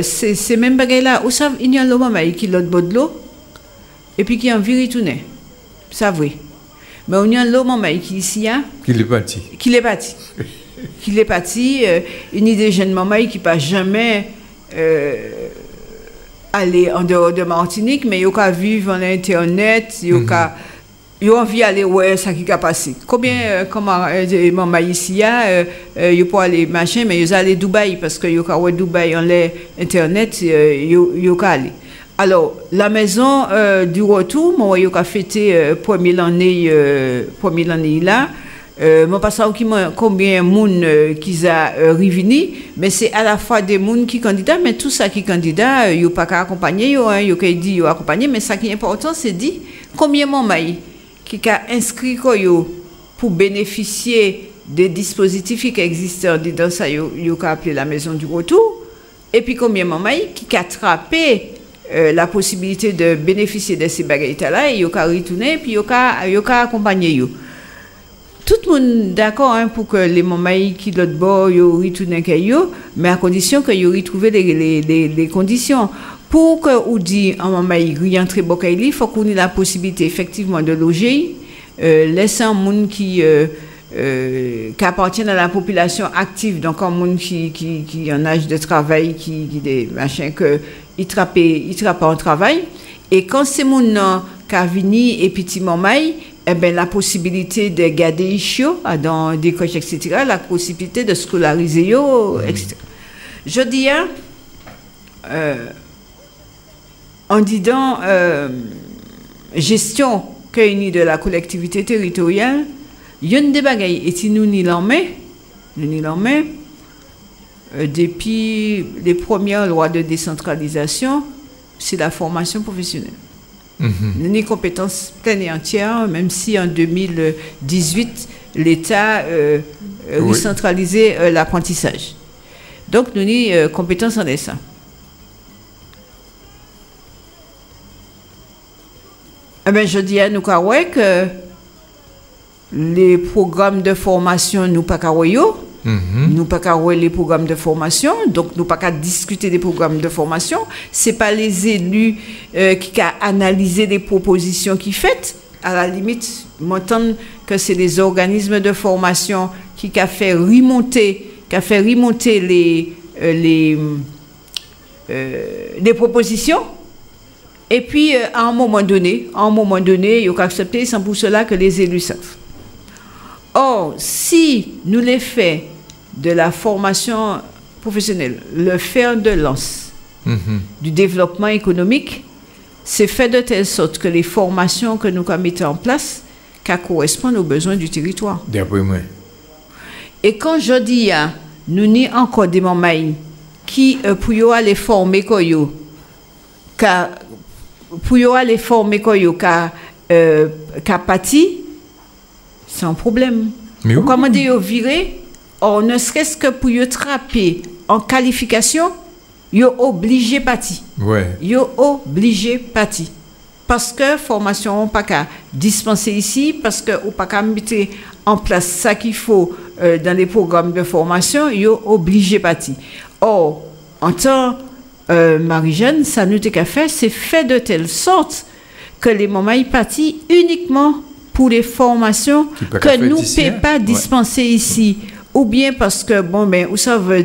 c'est même bagaille là. Où ça, il y a l'homme qui l'autre bord de l'eau, et puis qui en vire tourner. Ça vrai. Mais il y a l'homme qui ici, qui l'est parti. Qui l'est parti. Une idée jeune maman qui ne peut jamais aller en dehors de Martinique, mais il y a vivre en Internet, il y a envie d'aller ouais ça qui a passé. Combien comment maman ici il peut aller machin, mais ils aller Dubaï parce que il y a ouais Dubaï en Internet il y aller. Alors la maison du retour, moi il y a fêté première année là. Moi pas ça combien moun qui a revenu, mais c'est à la fois des moun qui candidats, mais tout ça qui candidat yo pas qu'à accompagner yo yo qui dit yo accompagner, mais ça qui est important c'est dit combien maman qui a inscrit pour bénéficier des dispositifs qui existent dans ça yo a appelé la maison du retour, et puis combien maman qui a attrapé la possibilité de bénéficier de ces bagages là, et yo a retourné puis yo a accompagné yo. Tout le monde d'accord pour que les mamans qui l'autre bord yo retourner yo, mais à condition que yo retrouver les conditions pour que ou dit en maman rien très il faut qu'on ait la possibilité effectivement de loger, laisser un monde qui qui appartiennent à la population active, donc un monde qui en âge de travail, qui des machins que il trappe en travail. Et quand c'est mon nom qui et petit mamaï, eh ben la possibilité de garder ischio dans des coches, etc., la possibilité de scolariser yo, etc. Je dis en disant gestion que de la collectivité territoriale, il y a une des bagailles et si nous n'y l'en met, depuis les premières lois de décentralisation, c'est la formation professionnelle. Nous avons des compétences pleines et entières, même si en 2018, l'État recentralisait l'apprentissage. Donc, nous avons des compétences en ça. Eh bien, je dis à nous que les programmes de formation, nous pas qu'à nous pas qu'à les programmes de formation, donc nous pas qu'à discuter des programmes de formation. C'est pas les élus qui ont analysé les propositions qui faites. À la limite, m'entendre que c'est les organismes de formation qui ont fait remonter les propositions. Et puis, à un moment donné, ils ont accepté, c'est pour cela que les élus savent. Or, si nous les faits de la formation professionnelle, le fer de lance du développement économique, c'est fait de telle sorte que les formations que nous mettons en place correspondent aux besoins du territoire. D'après moi. Et quand je dis, nous n'y encore des mamans qui, pour aller former Koyo, pâti, c'est un problème. Mais oui. Comment dire virer, or ne serait-ce que pour y trapper en qualification, y obligé parti. Ouais. Y obligé parti. Parce que formation on pas qu'à dispenser ici, parce que on pas qu'à mettre en place ça qu'il faut dans les programmes de formation, y obligé parti. Or, en tant Marie-Jeanne, ça nous qu'à faire, c'est fait de telle sorte que les mamans y partent uniquement pour les formations que nous ne pouvons pas dispenser ici. Ou bien parce que, vous savez,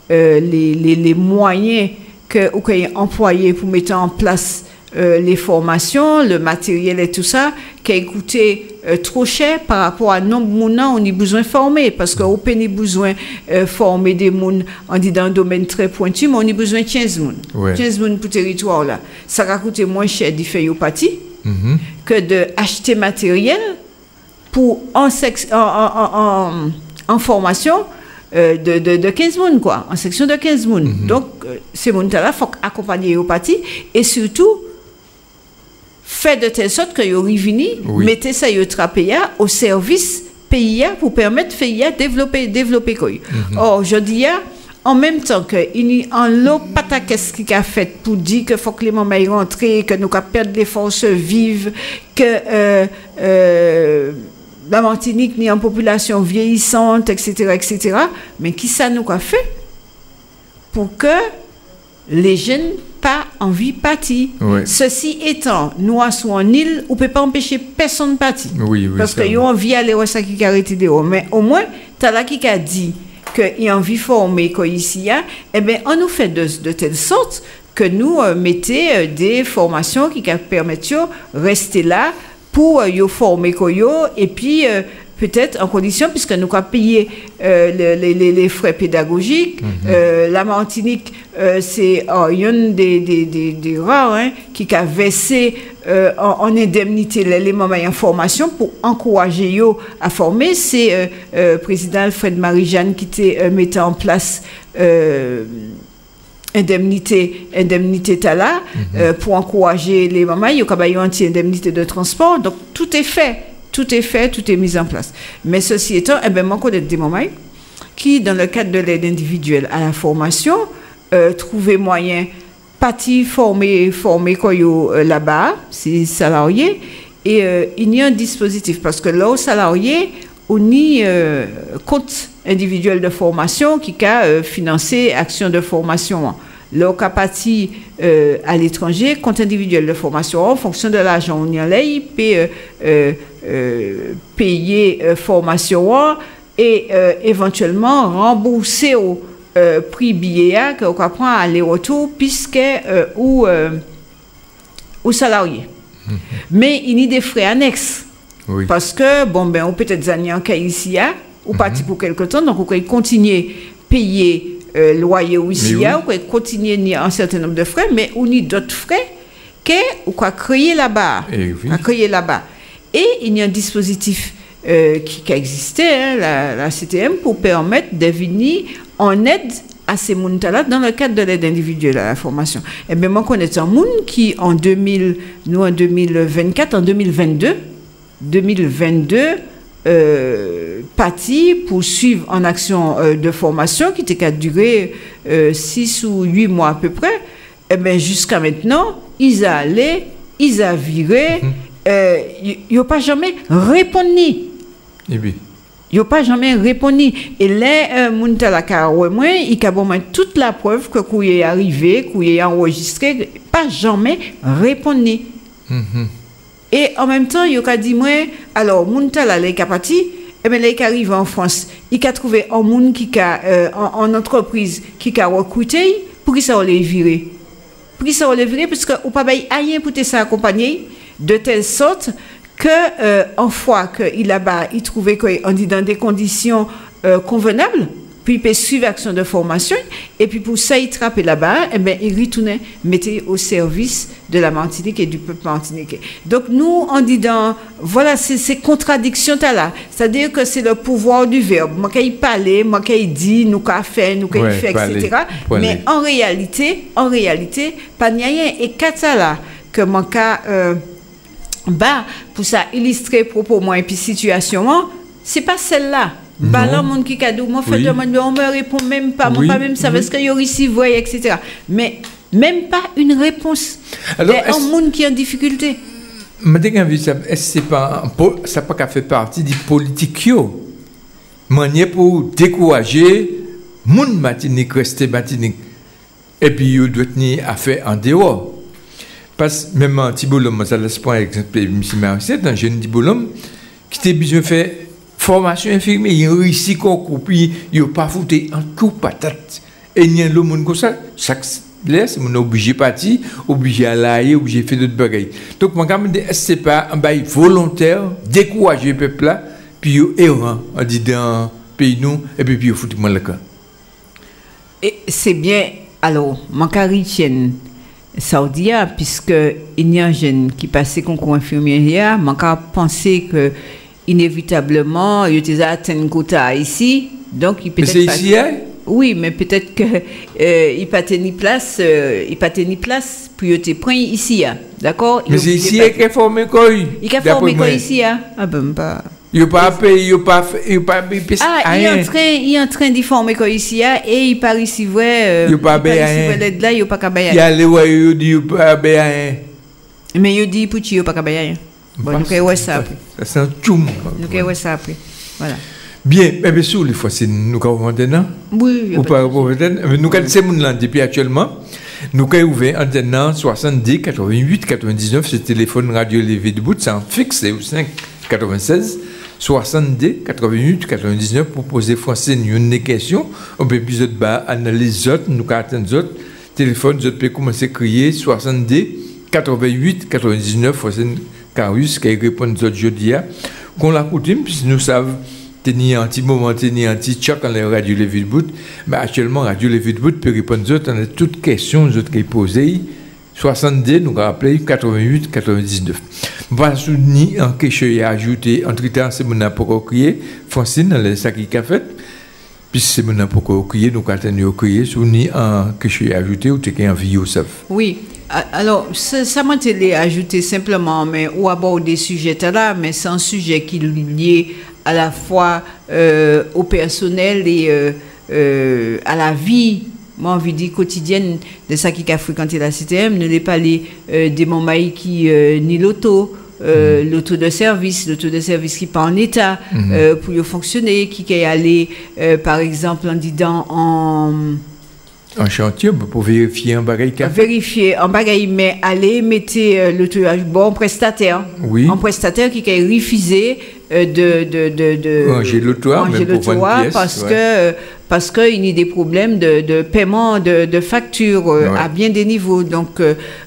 les moyens que vous avez employés pour mettre en place les formations, le matériel et tout ça, qui a coûté trop cher par rapport à nombre de gens on a besoin de former. Parce qu'on a besoin de former des gens dans un domaine très pointu, mais on a besoin de 15 personnes. 15 personnes pour le territoire là. Ça va coûter moins cher d'y faire au parti que d'acheter matériel pour en formation de 15 personnes, quoi, en section de 15 personnes. Donc, ces gens-là, il faut accompagner au parti et surtout, faire de telle sorte que vous revenez, mettez ça au service pays pour permettre de développer quoi. Or, je dis, en même temps que en l'eau qu'est-ce qu'il a fait pour dire que faut que les mamans y rentrent, que nous perdre les forces vives, que la Martinique ni en population vieillissante, etc. Mais qui ça nous a fait pour que les jeunes pas envie de partir. Ceci étant, nous sommes en île, on ne peut pas empêcher personne de partir. Parce qu'ils ont envie d'aller au sac qui a arrêté de haut. Mais au moins, tu as là qui a dit qu'il a envie de former ici, eh bien, on nous fait de telle sorte que nous mettons des formations qui permettent de rester là pour former et puis peut-être en condition, puisque nous avons payé les frais pédagogiques. La Martinique, c'est une des rares qui a versé en indemnité les mamans en formation pour encourager eux à former. C'est le président Alfred Marie-Jeanne qui mettait en place indemnité tala pour encourager les mamans. Il y a une anti-indemnité de transport. Donc tout est fait, tout est mis en place. Mais ceci étant, moi, je connais des mamans qui, dans le cadre de l'aide individuelle à la formation, trouvaient moyen partir former là-bas, c'est salarié, et il y a un dispositif, parce que là, aux salariés, on y compte individuel de formation qui a financé action de formation leur parti à l'étranger, compte individuel de formation, en fonction de l'argent on y a là, il peut payer formation et éventuellement rembourser au prix billet qu'on prend aller-retour puisque ou salarié. Mais il y a des frais annexes. Oui. Parce que, bon, ben, on peut-être des années en cas ici, ou parti pour quelque temps, donc on peut continuer à payer loyer ou ici, on peut continuer un certain nombre de frais, mais on y a d'autres frais qu'on peut créer là-bas. Et il y a un dispositif qui existait, la CTM, pour permettre de venir en aide à ces gens-là dans le cadre de l'aide individuelle à la formation. Et bien, moi, je connais un monde qui, en 2024, en 2022, parti pour suivre en action de formation qui était qu'à durer 6 ou 8 mois à peu près. Et bien, jusqu'à maintenant, ils allaient, ils a viré, ils n'ont pas jamais répondu. Et puis Ils n'ont pas jamais répondu. Et là, il y a toute la preuve que vous est arrivé, que vous est enregistré, pas jamais répondu. Et en même temps, il a dit, moi, alors, Muntala, il est parti, et bien, il arrive en France. Il a trouvé un monde qui a, en entreprise, qui a recruté, pour qui ça va les virer. Pour qui ça va les virer, parce qu'on n'a pas rien pour s'accompagner, de telle sorte que, en fois qu'il là-bas, il trouvait qu'on dit dans des conditions convenables, puis il peut suivre l'action de formation, et puis pour ça, il trappe là-bas, et bien, il retournait, mettait au service de la Martinique et du peuple martiniquais. Donc, nous, on dit dans, voilà, ces contradictions-là, c'est-à-dire que c'est le pouvoir du verbe. Moi, quand il parlait, moi, quand il dit, nous, quand il fait, nous, quand il fait, etc. Mais en réalité, pas de rien. Et quand ça là, que mon cas, pour ça illustrer propos moi et puis situation, c'est pas celle-là. Là, monde qui cadeau, moi, fait demander, on me répond même pas, moi, pas même ça, parce qu'il y a ici, voyez, etc. Mais même pas une réponse. Alors, un monde qui est en difficulté. Est-ce que ça n'a pas fait partie des politiques, manière pour décourager monde Martinique, rester Martinique, et puis il doit tenir affaire en dehors. Parce que même en Tibolom, ça laisse pas exemple, M. Marcet, un jeune Tibolom, qui a besoin de faire formation infirmière, il a réussi qu'on puis il n'a pas foutu un coup patate. Et il y a le monde comme ça, chaque laisse, on est obligé de partir, obligé à l'aller, obligé de faire d'autres bagailles. Donc, moi, quand je dis, c'est pas un bail volontaire, décourager le peuple là, puis il errant, on dit dans le pays nous, et puis il fout moi le camp. Et c'est bien, alors, mon caritienne, Saoudia, puisque il y a un jeune qui passait concours infirmier hier, je pensé que inévitablement il était atteint un quota ici, donc il peut être. Mais c'est ici, hein? Oui, mais peut-être que il pas tenu place, puis il était pris ici, d'accord? Mais c'est ici qu'il a formé quoi? Il a formé quoi ici, hein? Ah ben pas. Il pas payé, il pas il est en train d'y former quoi ici et il part ici vrai. Il pas payé. Là, il pas payé. Il allait ouais, il dit pas payé. Mais il dit pour il pas payé. Bon, nous ouais ça après. Ça c'est un tchoum. Nous ouais ça après. Voilà. Bien, mais bien sûr, les fois c'est nous qui avons maintenant. Oui. Ou pas maintenant. Nous quand c'est mon land depuis actuellement. Nous avons ouvert antenne 70 88 99 ce téléphone radio levé de bout, c'est en fixe au 5 96 62 88 99 pour poser français une question. On peut plus de bas analyse autres, nous attendons autres téléphone, vous pouvez commencer à crier 62 88 99 français Carus qui répond aux autres jeudi qu'on l'a coutume puisque nous savons tenir un petit moment, tenir un petit choc dans les radios levé de bout, mais actuellement radio levé de bout peut répondre aux autres à toutes questions aux autres qui posées. 62, nous rappelons 88, 99. Je vais soutenir en question et ajouter, entre temps, c'est mon apport crier, Francine, dans les sacs qui a fait, puis c'est mon apport crier, nous attendons crier, soutenir en question et ajouter, ou t'es en vie, ça. Oui, alors, ça m'a été ajouté simplement, mais ou aborder des sujets là, mais c'est un sujet qui est lié à la fois au personnel et à la vie. Moi, envie de dire quotidienne de ça qui a fréquenté la CTM, ne l'est pas des moments qui ni l'auto de service qui pas en état pour fonctionner, qui est allé par exemple en disant En chantier, pour vérifier un bagage. Vérifier un bagage, mais aller mettre le bon prestataire. Oui. Un prestataire qui a refusé de ranger le toit, même pour vendre une pièce, parce qu'il y a des problèmes de paiement de factures à bien des niveaux. Donc,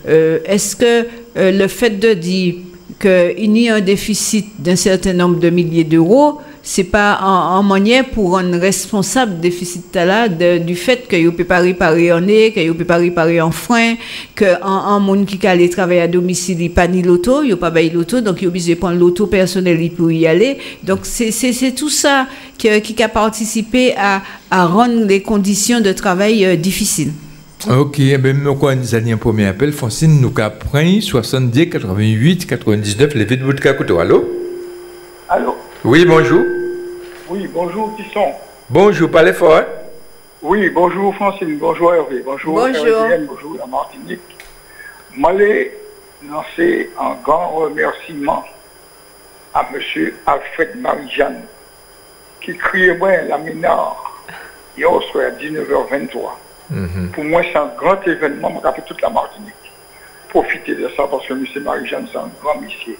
est-ce que le fait de dire qu'il y a un déficit d'un certain nombre de milliers d'euros, c'est pas en manière pour un responsable déficit là du fait que ne peut pas réparer un nez, que ne peut pas réparer un frein, que un monde qui allait travailler à domicile, il pas ni l'auto, il pas bail l'auto, donc il est obligé de prendre l'auto personnel pour y aller. Donc c'est tout ça qui a participé à rendre les conditions de travail difficiles. Ok, ben nous avons un premier appel. Francine, nous avons 70 88 99 les vides de Kakuto. Allô? Allô? Oui, bonjour. Oui, bonjour, Tisson. Bonjour, parlez fort. Hein? Oui, bonjour Francine, bonjour Hervé, bonjour RDN, bonjour la Martinique. Je vais lancer un grand remerciement à M. Alfred Marie-Jeanne qui criait moi la Ménard hier soir à 19h23. Pour moi, c'est un grand événement, je rappelle toute la Martinique. Profitez de ça parce que M. Marie-Jeanne, c'est un grand monsieur.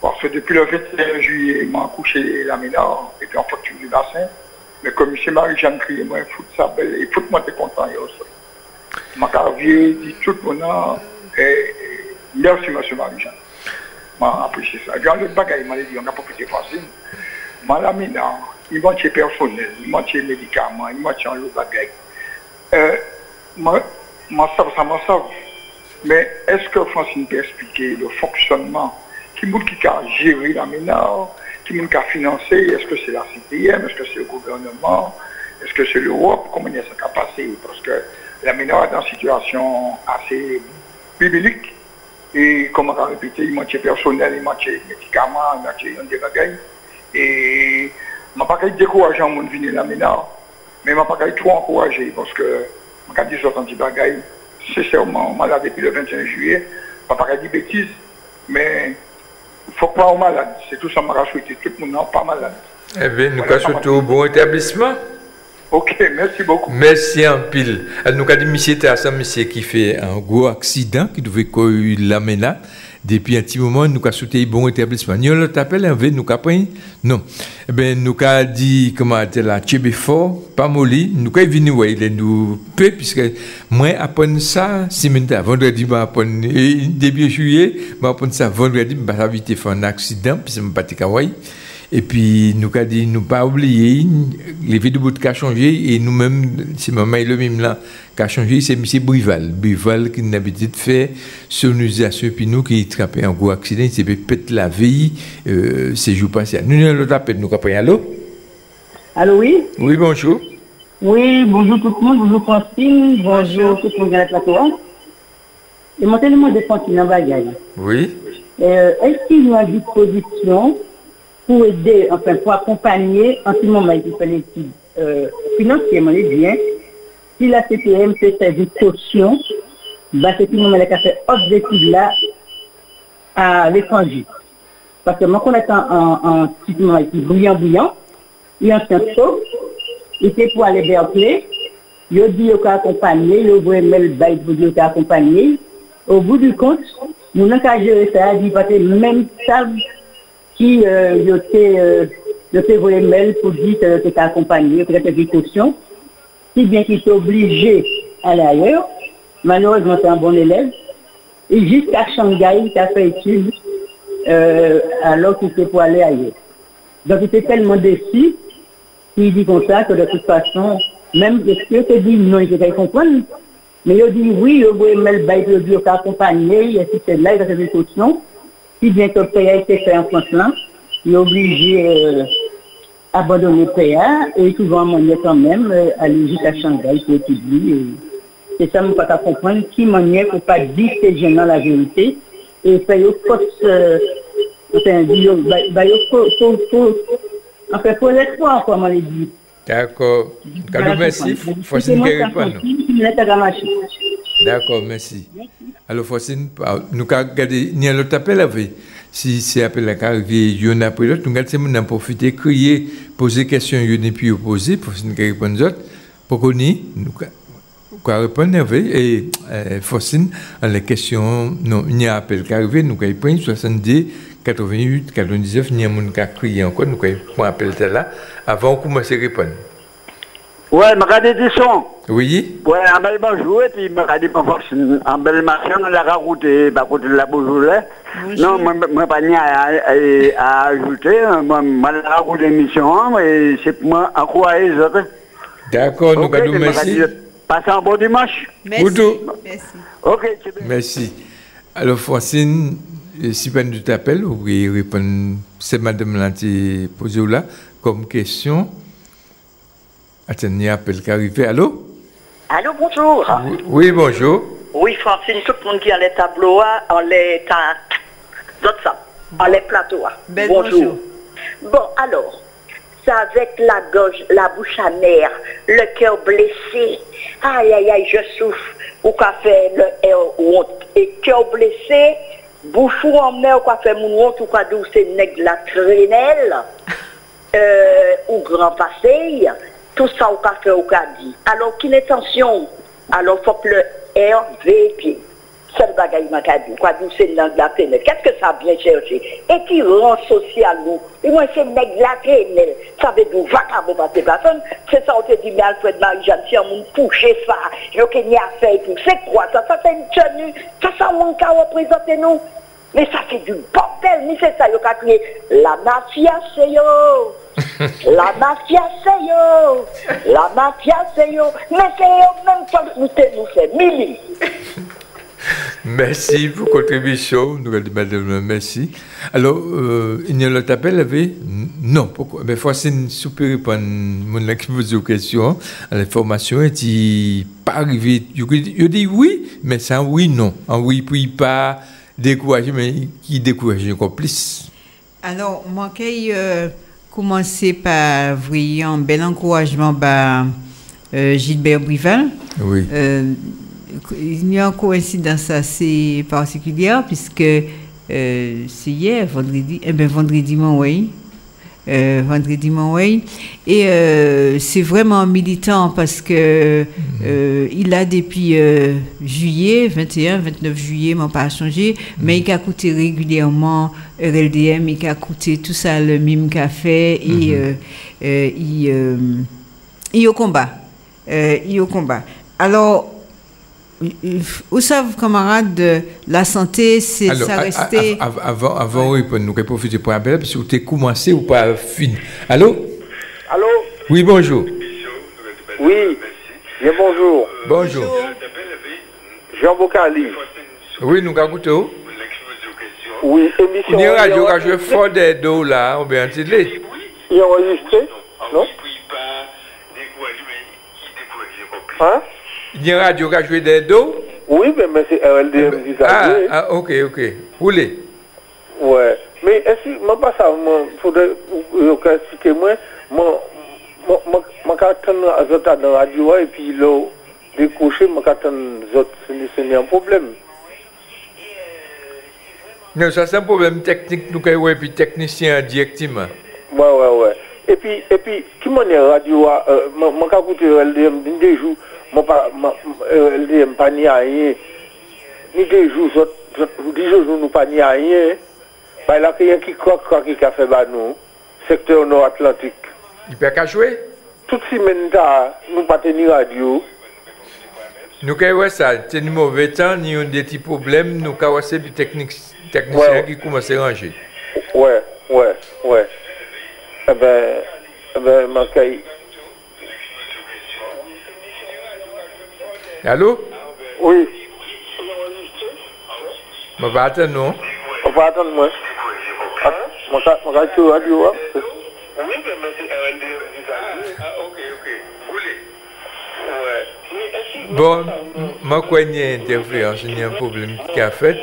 Parce que depuis le 21 juillet, il m'a couché la Ménard et puis en facture du bassin. Mais comme M. Marie-Jeanne criait, moi, il faut ça belle et tout le monde est content hier soir. Ma carrière dit tout le monde merci M. Marie-Jeanne. M'a apprécié ça. Et puis, l'autre bagaille, il m'a dit, on a profité facile. Ma la Ménard, il manque personnel, il manque médicaments, il manque un autre bagaille. Ça m'en sauve. Mais est-ce que Francine peut expliquer le fonctionnement qui a géré la Ménard, qui a financé, est-ce que c'est la CTM, est-ce que c'est le gouvernement, est-ce que c'est l'Europe, comment est-ce que ça a passé? Parce que la Ménard est dans une situation assez biblique, et comme on a répété, il manque personnel, il manque médicaments, il manque des bagailles. Et je ne vais pas décourager à mon venir la Ménard, mais je ne vais pas trop encourager, parce que je vais dire que des bagailles, sincèrement, malade depuis le 21 juillet, je ne vais pas dire bêtises, mais il faut croire aux malades. C'est tout ça que je m'a souhaité. Tout le monde n'est pas malade. Eh bien, nous avons surtout au bon établissement. Ok, merci beaucoup. Merci en pile. Nous avons dit monsieur monsieur qui fait un gros accident, qui devait l'amener là. Depuis un petit moment, nous avons soutenu un bon établissement. Nous avons appelé, nous avons pris. Non. Eh bien, nous avons dit, comment dire, la Tchébéfort, pas molli. Nous avons venu, il nous peu, puisque moi, après ça, si maintenant, vendredi, début juillet, après ça, vendredi, je vais éviter faire un accident, puis je ne vais pas te kawaii. Et puis, nous avons dit, nous pas oublier, les vidéos qui ont changé, et nous-mêmes, c'est maman et le même là, qui a changé, c'est M. Brival. Brival qui n'a l'habitude de faire sonorisation, puis nous qui attrapé un gros accident, il s'est peut-être la veille, ces jours passés. Nous avons l'autre appel, nous avons allô? Allô, oui? Oui, bonjour. Oui, bonjour tout le monde, bonjour Francine, bonjour tout le monde de la plateforme. Et mon téléphone de Francine en bagaille. Oui. Est-ce qu'il y a une disposition pour aider, enfin, pour accompagner, en ce moment, il fait l'étude financièrement, les biens, si la CPM peut servir de caution, bah, c'est tout le monde qui a fait autre études là à l'étranger. Parce que moi, quand on est en traitement qui brillant, il y a un chaud, il était pour aller vers Play, il a dit qu'il a accompagné, il a ouvert le mail pour dire qu'il a accompagné. Au bout du compte, nous n'avons qu'à gérer ça, il parce que même ça, qui était volé mail pour dire que tu accompagné, peut-être des cautions, si bien qu'il est obligé à aller ailleurs, malheureusement c'est un bon élève, et jusqu'à Shanghai, il a fait études alors qu'il était pour aller ailleurs. Donc il était tellement déçu, qu'il dit comme ça que de toute façon, même ce que tu dis non, il ne comprendre, mais il dit oui, il a volé mail, il dit qu'il a accompagné, et c'est là, il a fait des cautions. Si bien que le PA a été fait en France, là, il est obligé d'abandonner le PA et souvent manière quand même aller jusqu'à Shanghai pour étudier. C'est ça, je ne peux pas comprendre qui manière pour ne pas dire que c'est gênant la vérité et faire une fausse. Enfin, pour l'espoir, comme on l'a dit. D'accord. Merci. Francine qui répond. D'accord, merci. Alors, Francine, nous avons regardé, il y a l'autre appel avec. Si c'est appel à carrière, il y en a après l'autre, nous avons profité, crier, poser des questions, il y en a pu poser, pour Francine qui répond aux autres, pour qu'on y. Quoi répondre, et Faustine, à la question, non, il y a un appel qui est arrivé, nous avons pris 70, 88, 99, il y a un monde qui a crié encore, nous avons pris un appel là, avant de commencer à répondre. Ouais, je regarde des sons. Oui. Ouais, un bel bonjour, et puis je regarde pas Faustine. Un bel machin, on l'a rajouté, bah, côté de la Beaujolais. Non, moi, pas ni à ajouter, moi, je l'ai rajouté l'émission, et c'est pour moi encourager les autres. D'accord, nous avons merci. Passez un bon dimanche. Merci. Merci. Ok, c'est bien. Merci. Alors, Francine, si pas de t'appel, vous pouvez répondre, c'est madame Lanti posé là, comme question. Attendez, il y a un appel qui arrive. Allô? Allô, bonjour. Oui, bonjour. Oui, Francine, tout le monde qui a les tableaux, en les en les plateaux. Bonjour. Bon, alors. Avec la gorge, la bouche amère, le cœur blessé. Aïe, aïe, aïe, je souffre. Ou qu'a fait le cœur blessé, bouchou en mer, ou qu'a fait mon honte, ou qu'a douce nègre la trenelle, ou grand passé, tout ça, ou qu'a fait, ou qu'a dit. Alors, qu'il est tension, alors, faut que le RVP. Seul bagaille m'a dit, quoi, d'où c'est dans la pénètre. Qu'est-ce que ça vient chercher? Et qui rend social, nous? Et moi, c'est nègre la pénètre. Ça veut dire, vacabon, pas ces personnes. C'est ça, on te dit, mais Alfred Marie-Jeanne, si on touche ça, il n'y a pas à faire tout. C'est quoi ça? Ça, c'est une tenue. Ça, on peut représenter nous. Mais ça, c'est du bordel. Mais c'est ça, il y a crié, la mafia, c'est yo. La mafia, c'est yo. La mafia, c'est yo. Mais c'est yo, même quand nous fait mille. Merci pour votre contribution. Nous allons madame, merci. Alors, il y a l'autre appel avait? Non, pourquoi? Mais Francine, si vous pouvez répondre, mon qui pose aux questions, à l'information, est-il pas arrivé? Je dis oui, mais c'est un oui, non. Un oui, puis pas découragé, mais qui décourage encore plus. Alors, moi, j'ai commencé par vrai un bel encouragement par Gilbert Brival. Oui. Il y a une coïncidence assez particulière puisque c'est hier, vendredi, et c'est vraiment militant parce que il a depuis juillet, 21, 29 juillet, m'a pas changé, mais il a coûté régulièrement RLDM, il a coûté tout ça, le mime qu'a fait, et il est au combat. Alors, vous savez, camarades, la santé, c'est ça restait. Avant, oui, nous allons profiter pour un appel, parce que vous avez commencé ou pas fini. Allô? Allô? Oui, bonjour. Oui, bien bonjour. Bonjour. Jean Bocali. Oui, nous avons écouté. Oui, émission. Il y a une radio qui a joué fort des dos là, on bien télé. Il est enregistré? Non? Hein? Il y a une radio qui a joué des dos? Oui, mais c'est RLDM qui a joué. Ok. Roulez. Ouais. Mais est-ce que, moi, pas ça, il faudrait expliquer moi, je attends dans la radio et puis là, décrocher, je attends les autres, ce n'est un problème. Non, ça c'est un problème technique, nous avons puis technicien directement. Ouais. Et puis, qui m'a dit radio, je écouté LDM des jours, LDM pas ni à rien, ni des jours, des jours nous pas ni à rien. Bah là, il y a qui croit qui a fait nous, secteur nord-atlantique. Il peut pas jouer? Toute semaine, nous pas tenir radio. Nous avons ça, c'est un mauvais temps, nous avons des petits problèmes, nous avons des techniciens qui commencent à ranger. Ouais. Eh ben, ma caille. Allô? Oui. On va attendre, non? On va attendre, moi. Mon gars, tu radio, hein? Oui, mais c'est ok. Bon, moi, quand il y a une interférence, il y a un problème qui a fait,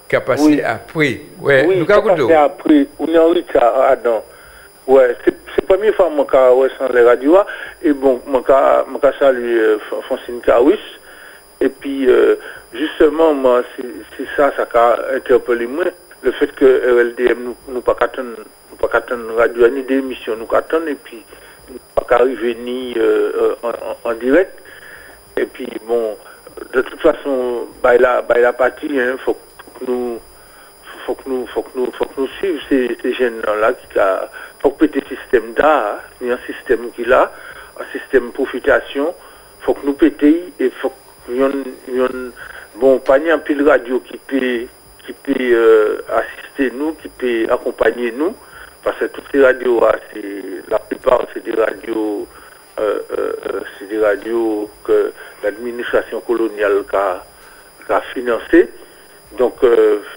qui a passé après. Ouais, oui, qui a passé après. On est en retard, Adam. Ouais, c'est la première fois que je suis les radios. Et bon, je salue Francine Kawis. Et puis, justement, moi, c'est ça qui a interpellé moi. Le fait que RLDM nous pas qu'attendre radio ni d'émission, nous qu'attendre et puis nous pas qu'arriver ni en direct. Et puis, bon, de toute façon, la partie, hein, faut que nous suivions ces jeunes-là faut que péter système d'art, il y a un système qui a, un système de profitation, faut que nous péter et faut bon, pas un pile radio qui peut assister nous, qui peut accompagner nous, parce que toutes ces radios, la plupart c'est des radios que l'administration coloniale a financées. Donc,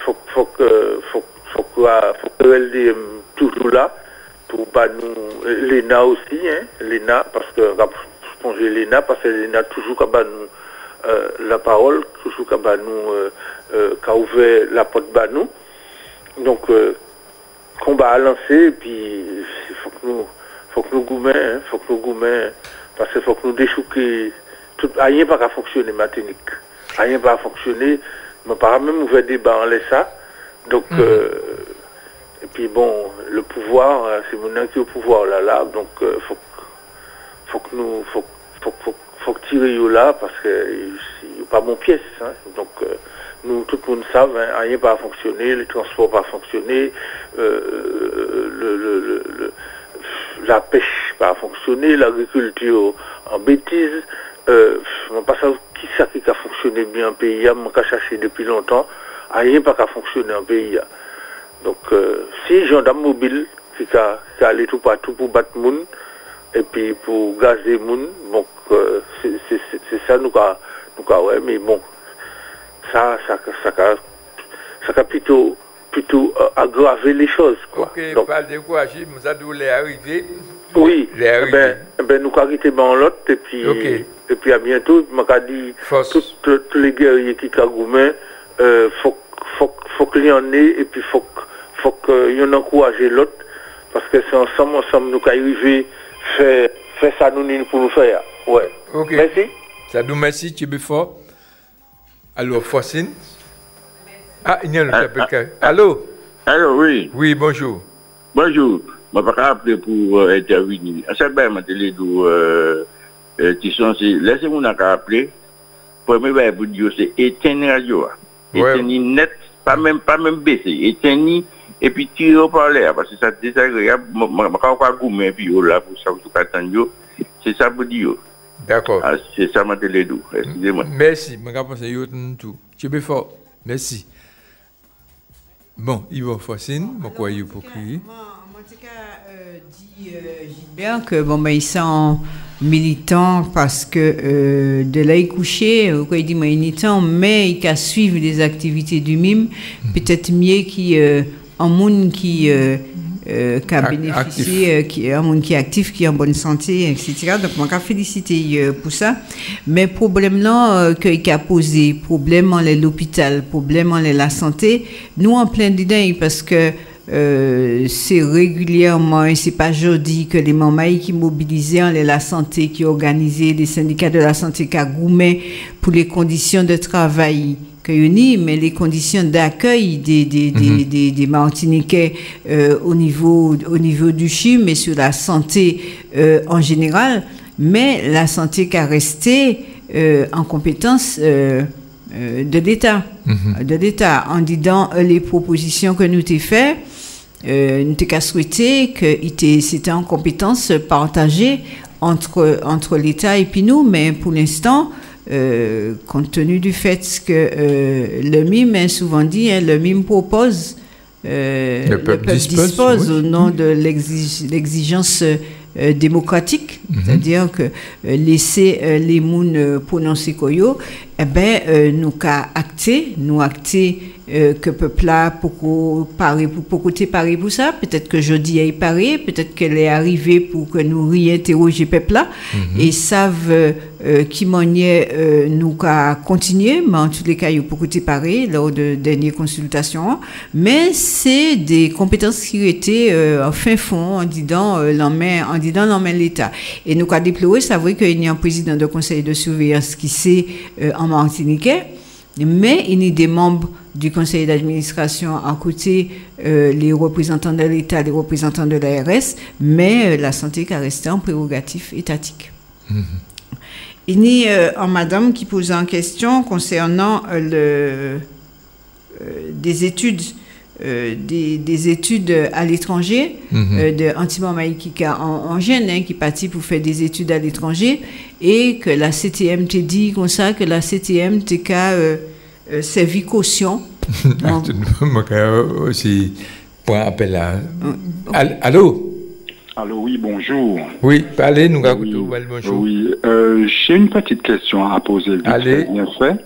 faut que LDM toujours là pour pas nous, l'ENA aussi, hein, l'ENA parce que l'ENA parce que l'ENA toujours qu'a nous la parole, toujours qu'a nous qu'a ouvert la porte bas nous. Donc, combat à lancer et puis faut que nous goumets, parce qu'il faut que nous déchouquer tout, rien pas qu'à fonctionner matinique, rien pas à fonctionner. Mais par même ouvert des débat en laissant. Donc, et puis bon, le pouvoir, c'est mon qui au pouvoir là. Donc, faut que tirer là parce que c'est pas mon pièce. Hein. Donc, nous, tout le monde savent, hein, rien pas fonctionner, les transports pas fonctionner, la pêche pas fonctionner, l'agriculture en bêtise. Pas ça qui a fonctionné bien en pays, on a cherché depuis longtemps, rien pas qu'à fonctionner en pays. Donc si gendarme mobile qui a allé tout partout pour battre monde et puis pour gazer monde, donc c'est ça nous ouais, mais bon ça a plutôt aggraver les choses, quoi. Ok, donc, pas décourager, nous allons les arriver. Oui, nous avons arrêté en l'autre, et puis à bientôt, je m'a dit, tous les guerriers qui ont goumé, faut qu'il y en ait, et puis faut qu'il y en encourage l'autre, parce que c'est ensemble, nous allons arriver, faire ça nous pour nous faire. Ouais. Ok. Merci. Ça nous merci, tu es fort. Alors, Fouassine. Ah, il y a le quelqu'un. Allô? Allô, oui. Oui, bonjour. Bonjour. Je ne vais pas appeler pour intervenir. À cette belle télé qui sont laissez-moi appeler. Premier pour dire c'est éteindre radio. Éteindre net, pas même baisser. Éteindre et puis tirer au parler parce que ça désagréable. Je ne vais pas gommer puis là pour ça tout attendre. C'est ça pour dire. D'accord. C'est ça ma télé. Excusez-moi. Merci. Je vais penser tout. Tu es fort. Merci. Bon, Yvan Fouassine, pourquoi il pour crier? Dit Gilbert que bon, ils sont militants parce que de là il couché, il dit militant, mais il a suivre les activités du MIM, peut-être mieux qui en monde qui a bénéficié, qui est un monde qui est actif, qui est en bonne santé, etc. Donc, moi, je féliciter pour ça. Mais problème là qu'il a posé, problème en l'hôpital, problème en la santé, nous en plein dedans parce que c'est régulièrement et c'est pas jeudi que les mamans qui mobilisent en la santé, qui organisent les syndicats de la santé qui a goumé pour les conditions de travail mais les conditions d'accueil des Martiniquais au niveau du CHU, mais sur la santé en général, mais la santé qui a resté en compétence de l'État, en disant les propositions que nous t'ai fait, nous t'ai qu'à souhaiter que c'était en compétence partagée entre l'État et puis nous, mais pour l'instant, compte tenu du fait que le MIM est souvent dit, le MIM propose, le peuple dispose au nom de l'exigence démocratique, c'est-à-dire que laisser les mouns prononcer koyo, nous acter que peuple là pour parer pour ça, peut-être que jeudi est paré, peut-être qu'elle est arrivée pour que nous réinterroger peuple là et savent qui maniait nous continuer, mais en tous les cas il faut côté paré lors de dernière consultation, mais c'est des compétences qui étaient en fin fond en disant l'emmène l'État et nous avons déploré, c'est vrai qu'il y a un président de conseil de surveillance qui c'est en Martiniquais, mais il y a des membres du conseil d'administration à côté, les représentants de l'État, les représentants de l'ARS, mais la santé qui a resté en prérogative étatique. Il y a une madame qui pose une question concernant des études à l'étranger, de Antimamaïkika en Gênes, qui partit pour faire des études à l'étranger, et que la CTM t'a dit comme ça, que la CTM t'a qu'à servi caution. aussi, pour un appel là. Allô? Allô, oui, bonjour. Oui, parlez, nous bonjour. Oui, j'ai une petite question à poser. Allez. Bien fait.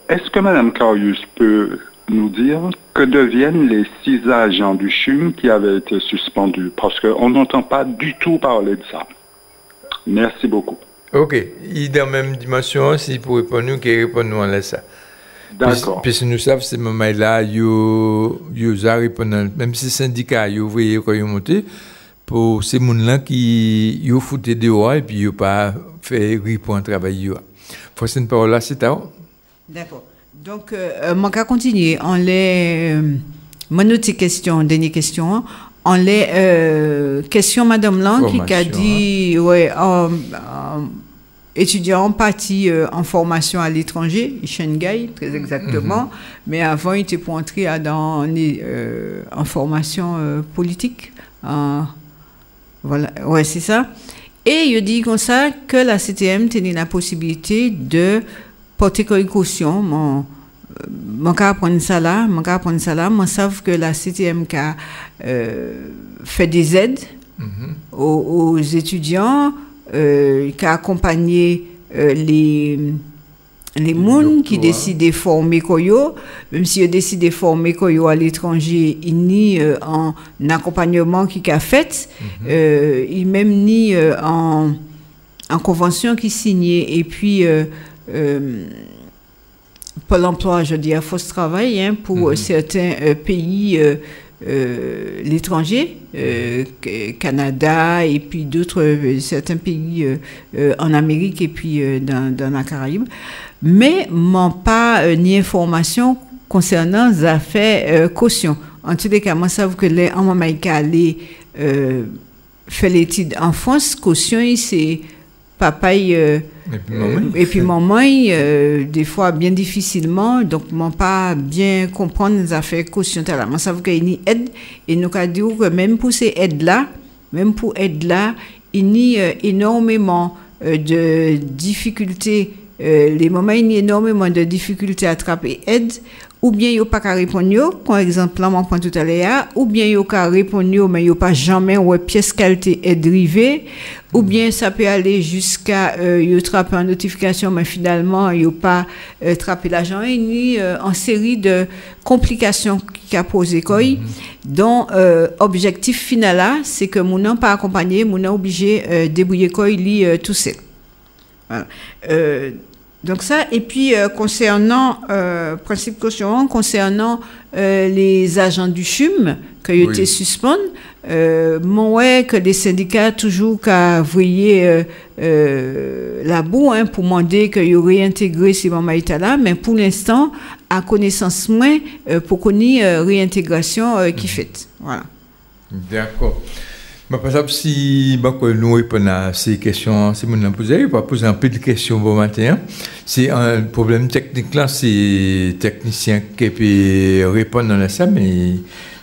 Est-ce que Mme Carius peut nous dire que deviennent les 6 agents du CHUM qui avaient été suspendus? Parce qu'on n'entend pas du tout parler de ça. Merci beaucoup. Ok. Il est dans la même dimension, s'il pour répondre nous, qu'il répond nous en ça. D'accord. Puisque nous savons que ces moments-là, ils ont répondu, même si les syndicats, ils ont ouvriers quand ils ont monté, pour ces gens-là qui ont foutu dehors et puis ils n'ont pas fait répondre un travail. Faut cette parole-là, c'est à vous. D'accord. Donc, on va continuer. On les. Mon autre question, dernière question. On les question Madame Lang qui a dit, étudiant parti en formation à l'étranger, Shanghai, très exactement, mais avant il était pour entrer en formation politique. Voilà, ouais, c'est ça. Et il dit comme ça que la CTM tenait la possibilité de porter comme caution. Mon cas prendre ça là, moi savent que la CTM a fait des aides aux étudiants, qui a accompagné les gens qui décident de former Koyo, même si ils décident de former Koyo à l'étranger, il n'y a un accompagnement qui a fait, il même ni en convention qui signée, et puis Pôle emploi, je dis, à force travail pour certains pays, l'étranger, Canada et puis d'autres, certains pays en Amérique et puis dans la Caraïbe, mais m'ont pas ni information concernant les affaires caution. En tous les cas, moi, ça veut que les en Mamaïka aller faire l'étude en France, caution, c'est papa et puis maman, des fois bien difficilement, donc m'ont pas bien comprendre les affaires caution là. Moi, ça veut qu'il y a aide et nous avons dit que même pour ces aides là, il y a énormément de difficultés. Les moments il y a énormément de difficultés à attraper aide, ou bien il n'y a pas qu'à répondre, par exemple, là, on prend tout à l'heure, ou bien il n'y a qu'à répondre, mais il n'y a pas jamais une pièce qualité est drivée, ou bien ça peut aller jusqu'à il attraper une notification, mais finalement, il n'y a pas attrapé l'argent, il y a une série de complications qui a posé quoi, dont objectif final là, c'est que mon n'a pas accompagné, mon n'a obligé débrouiller quoi, il tout seul. Voilà. Donc ça, et puis concernant principe caution, concernant les agents du CHUM qui ont été suspendus, que les syndicats toujours qu'à voyer la boue pour demander qu'ils réintégré ces mamans là, mais pour l'instant, à connaissance moins pour qu'on ait réintégration qui fait. Voilà. D'accord. Par exemple, si nous répondons à ces questions, si nous nous posons, on va poser un peu de questions bon matin. C'est un problème technique là, c'est technicien qui peut répondre à ça, mais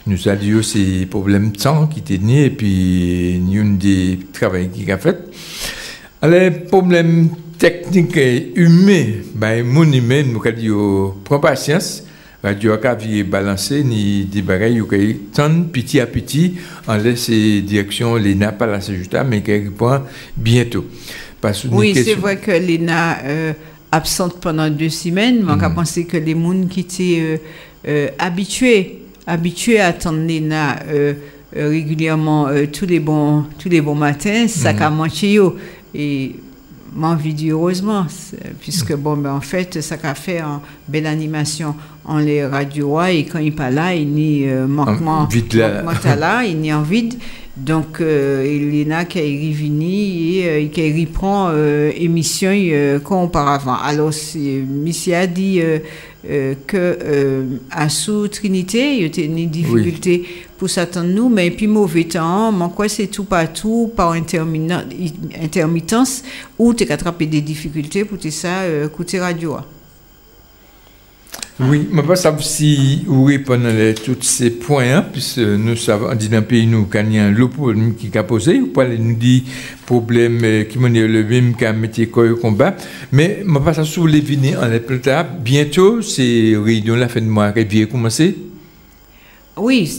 nous avons dit c'est problème de temps qui était né et puis nous des travail qui a fait. Alors, problème technique et humain, mon humain, nous avons dit prends patience. Radio Akavi est balancé, ni des bagailles, tant petit à petit, on laisse direction l'ENA pas la Sajuta, mais quelque part bientôt. Oui, c'est vrai que l'ENA absente pendant 2 semaines, mais on a pensé que les gens qui étaient habitués à attendre l'ENA régulièrement tous les bons matins, ça a manqué. Et m'envie dit heureusement, puisque en fait, ça a fait une belle animation en les radios et quand il n'est pas là, il n'y manquement là, il n'y en vide. Donc, Elena qui est revenue et qui reprend émission qu'auparavant. Alors, Missy a dit que à sous Trinité, il y a une difficulté pour s'attendre nous, mais puis mauvais temps, moi quoi c'est tout partout par intermittence où tu as attrapé des difficultés pour tout ça écouter radio. Oui, je ne sais pas si vous répondez à tous ces points, puisque nous savons, dans un pays, nous avons le problème qui a posé, vous parlez nous dit problème qui m'a le même qu'un métier de combat, mais je ne sais pas si vous voulez venir en plus tard. Bientôt, c'est réunion la fin de mois qui vient commencer. Oui,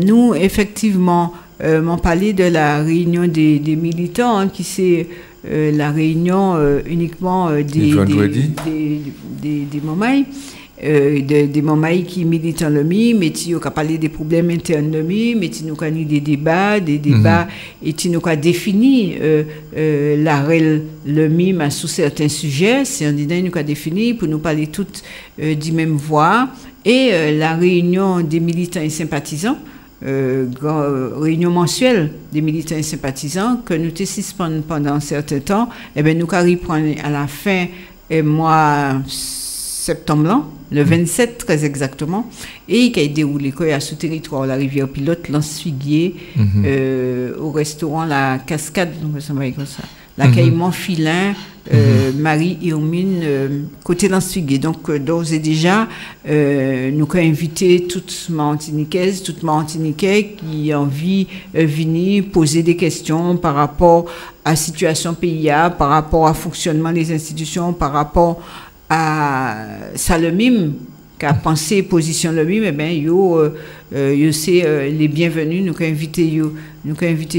nous, effectivement, m'en parlait de la réunion des militants, qui c'est la réunion uniquement des Momaï, des Momaï qui militent en le MIM, et qui ont parlé des problèmes internes de MIM, et qui nous ont eu des débats, et qui nous ont défini le MIM sous certains sujets. C'est un dîner nous a défini pour nous parler toutes du même voix, et la réunion des militants et sympathisants, réunion mensuelle des militants et sympathisants que nous suspendons pendant un certain temps, et bien nous reprendre à la fin mois septembre, le 27 très exactement, et qui a déroulé à ce territoire la rivière Pilote, Lens-Figuier, au restaurant La Cascade, donc ça va comme ça. La Caïman Filin, Marie-Irmine, côté Lens-Figuier. Donc, d'ores et déjà, nous avons invité toutes Martiniquaises, toutes Martiniquais qui ont envie de venir poser des questions par rapport à la situation PIA, par rapport au fonctionnement des institutions, par rapport à ça le MIM, qu'a pensé position le MIM, eh bien, c'est les bienvenus, nous avons invité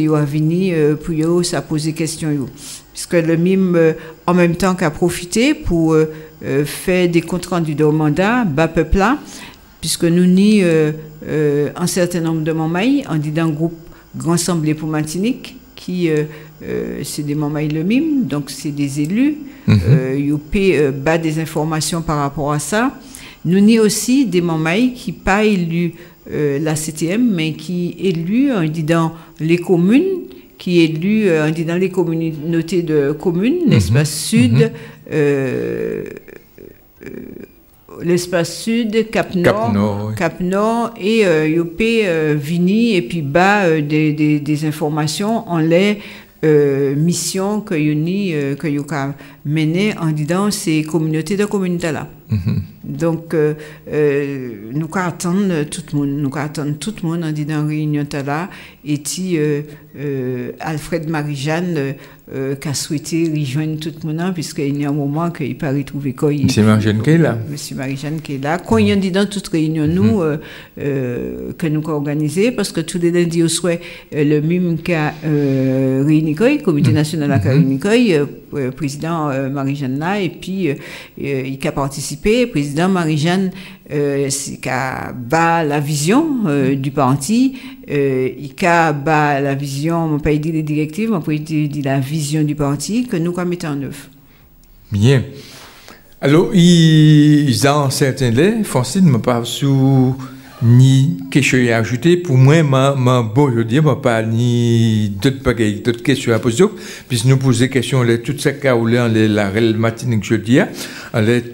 à venir pour ça poser questions puisque le MIM en même temps qu'a profité pour faire des comptes rendus de mandat bas peuple là, puisque nous ni un certain nombre de Momaï, on dit d'un groupe Grand Assemblée pour Martinique qui c'est des Momaï le MIM, donc c'est des élus, ils bas des informations par rapport à ça. Nous ni aussi des Momaï qui pas élus la CTM, mais qui élus on dit dans les communes, qui élus on dit dans les communautés de communes, l'espace sud, l'espace sud, Cap Nord, et Yopé Vini et puis bas des informations en les missions que Yoka mené en disant ces communautés de communautés là. Donc nous attendons tout le monde en disant réunion là et si Alfred Marie-Jeanne qui a souhaité rejoindre tout le monde puisqu'il y a un moment qu'il pas retrouvé quoi. Monsieur Marie-Jeanne qui est là. Monsieur Marie-Jeanne qui est là. Quand il y a dit dans toute réunion nous que nous avons organisé parce que tous les lundis au soir le MIM qui a réuni le comité national à réuni président Marie-Jeanne là et puis il a participé président Marie-Jeanne qui a bas la vision du parti il a bas la vision on peut dire les directives on peut dire la vision du parti que nous avons mis en œuvre. Bien. Alors ils ont certains laits Francine me parle sous ni quelque chose à ajouter pour moi bon je dis pas ni d'autres questions à poser puisque nous poser questions toutes ces cas où la matinique je dis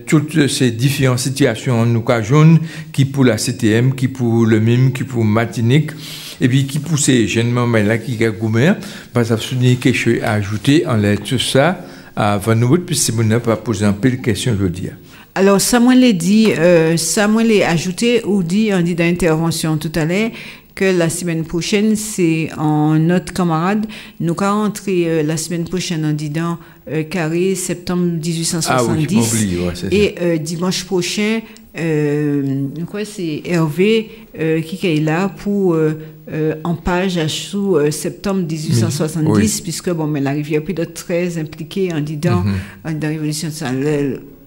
toutes ces différentes situations nous jaunes qui pour la CTM qui pour le MIM qui pour Martinique et puis qui pour ces jeunes membres là qui a goumé pas absolument quelque chose à ajouter en tout ça avant nous puisque c'est bon pas poser un peu de questions je dis. Alors, Samuel l'a ajouté ou dit dans l'intervention tout à l'heure que la semaine prochaine, c'est en notre camarade, nous allons entrer la semaine prochaine en disant carré septembre 1870 et dimanche prochain, c'est Hervé qui est là pour en page sous septembre 1870 puisque la rivière peut être très impliquée en disant dans la révolution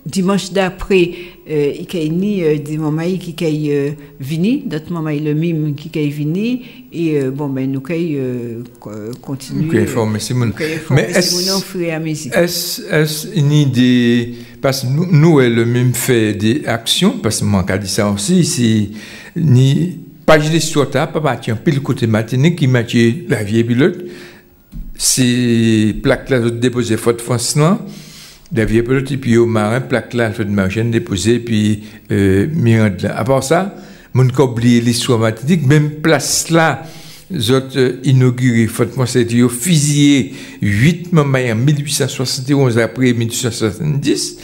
dimanche d'après, il y a ni des moments qui sont venus, d'autres moments le MIM qui est venu, et nous continuer. Mais est-ce une idée, parce que nous, le MIM fait des actions, parce que moi, je dit ça aussi, c'est ni page d'histoire, papa, tiens, puis le côté Martinique qui matchait la vieille pilote. C'est plaque là, déposé Fort France, non? La vieille pilote, et puis au marin, plaque là, Fort Marchand déposé, puis Mirande là. À part ça, mon cas oublié l'histoire Martinique, même place là, autres inauguré Fort France, c'était fusillé 8 mai en 1871 après 1870.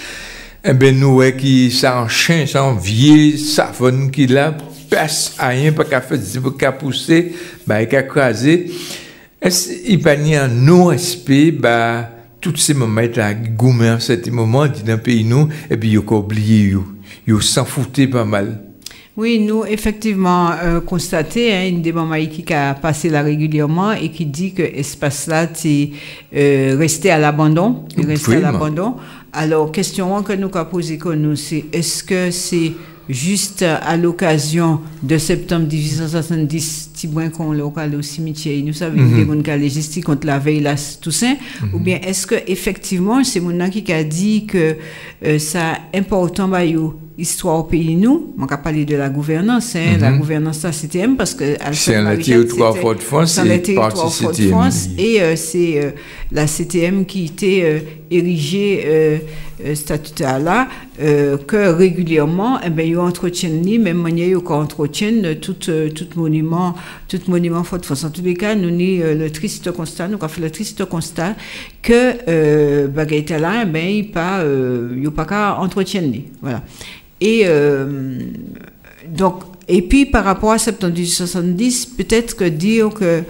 Eh bien, nous, qui s'enchaîne, sans vieille savonne qui là, passe à rien, pas qu'à faire, pas qu'à pousser, bah, qu'à craser. Il n'y a pas un non-respect, bah, tous ces moments, là, gourmand, à cet moment, dans le pays, nous, et puis, il y a oublié, il s'en foutait pas mal. Oui, nous, effectivement, constaté, une des mamans qui a passé là régulièrement et qui dit que l'espace là, c'est resté à l'abandon. Resté à l'abandon. Alors, question que nous avons posée que nous, c'est est-ce que c'est juste à l'occasion de septembre 1870, Tibouin qu'on local au cimetière, nous savons que nous avons législé contre la veille là, Toussaint, ou bien est-ce que effectivement c'est mon qui a dit que ça important bah histoire au pays nous, on a parlé de la gouvernance, la gouvernance la CTM parce que c'est un territoire Fort France et c'est la CTM qui était érigée statutaire là que régulièrement eh ben ils entretiennent ni même manière ils entretiennent tout monument Fort France. En tous les cas nous ni le triste constat nous avons fait le triste constat que bagaille là ben il pas qu'à entretenir voilà. Et donc et puis par rapport à septembre 1870 peut-être que dire que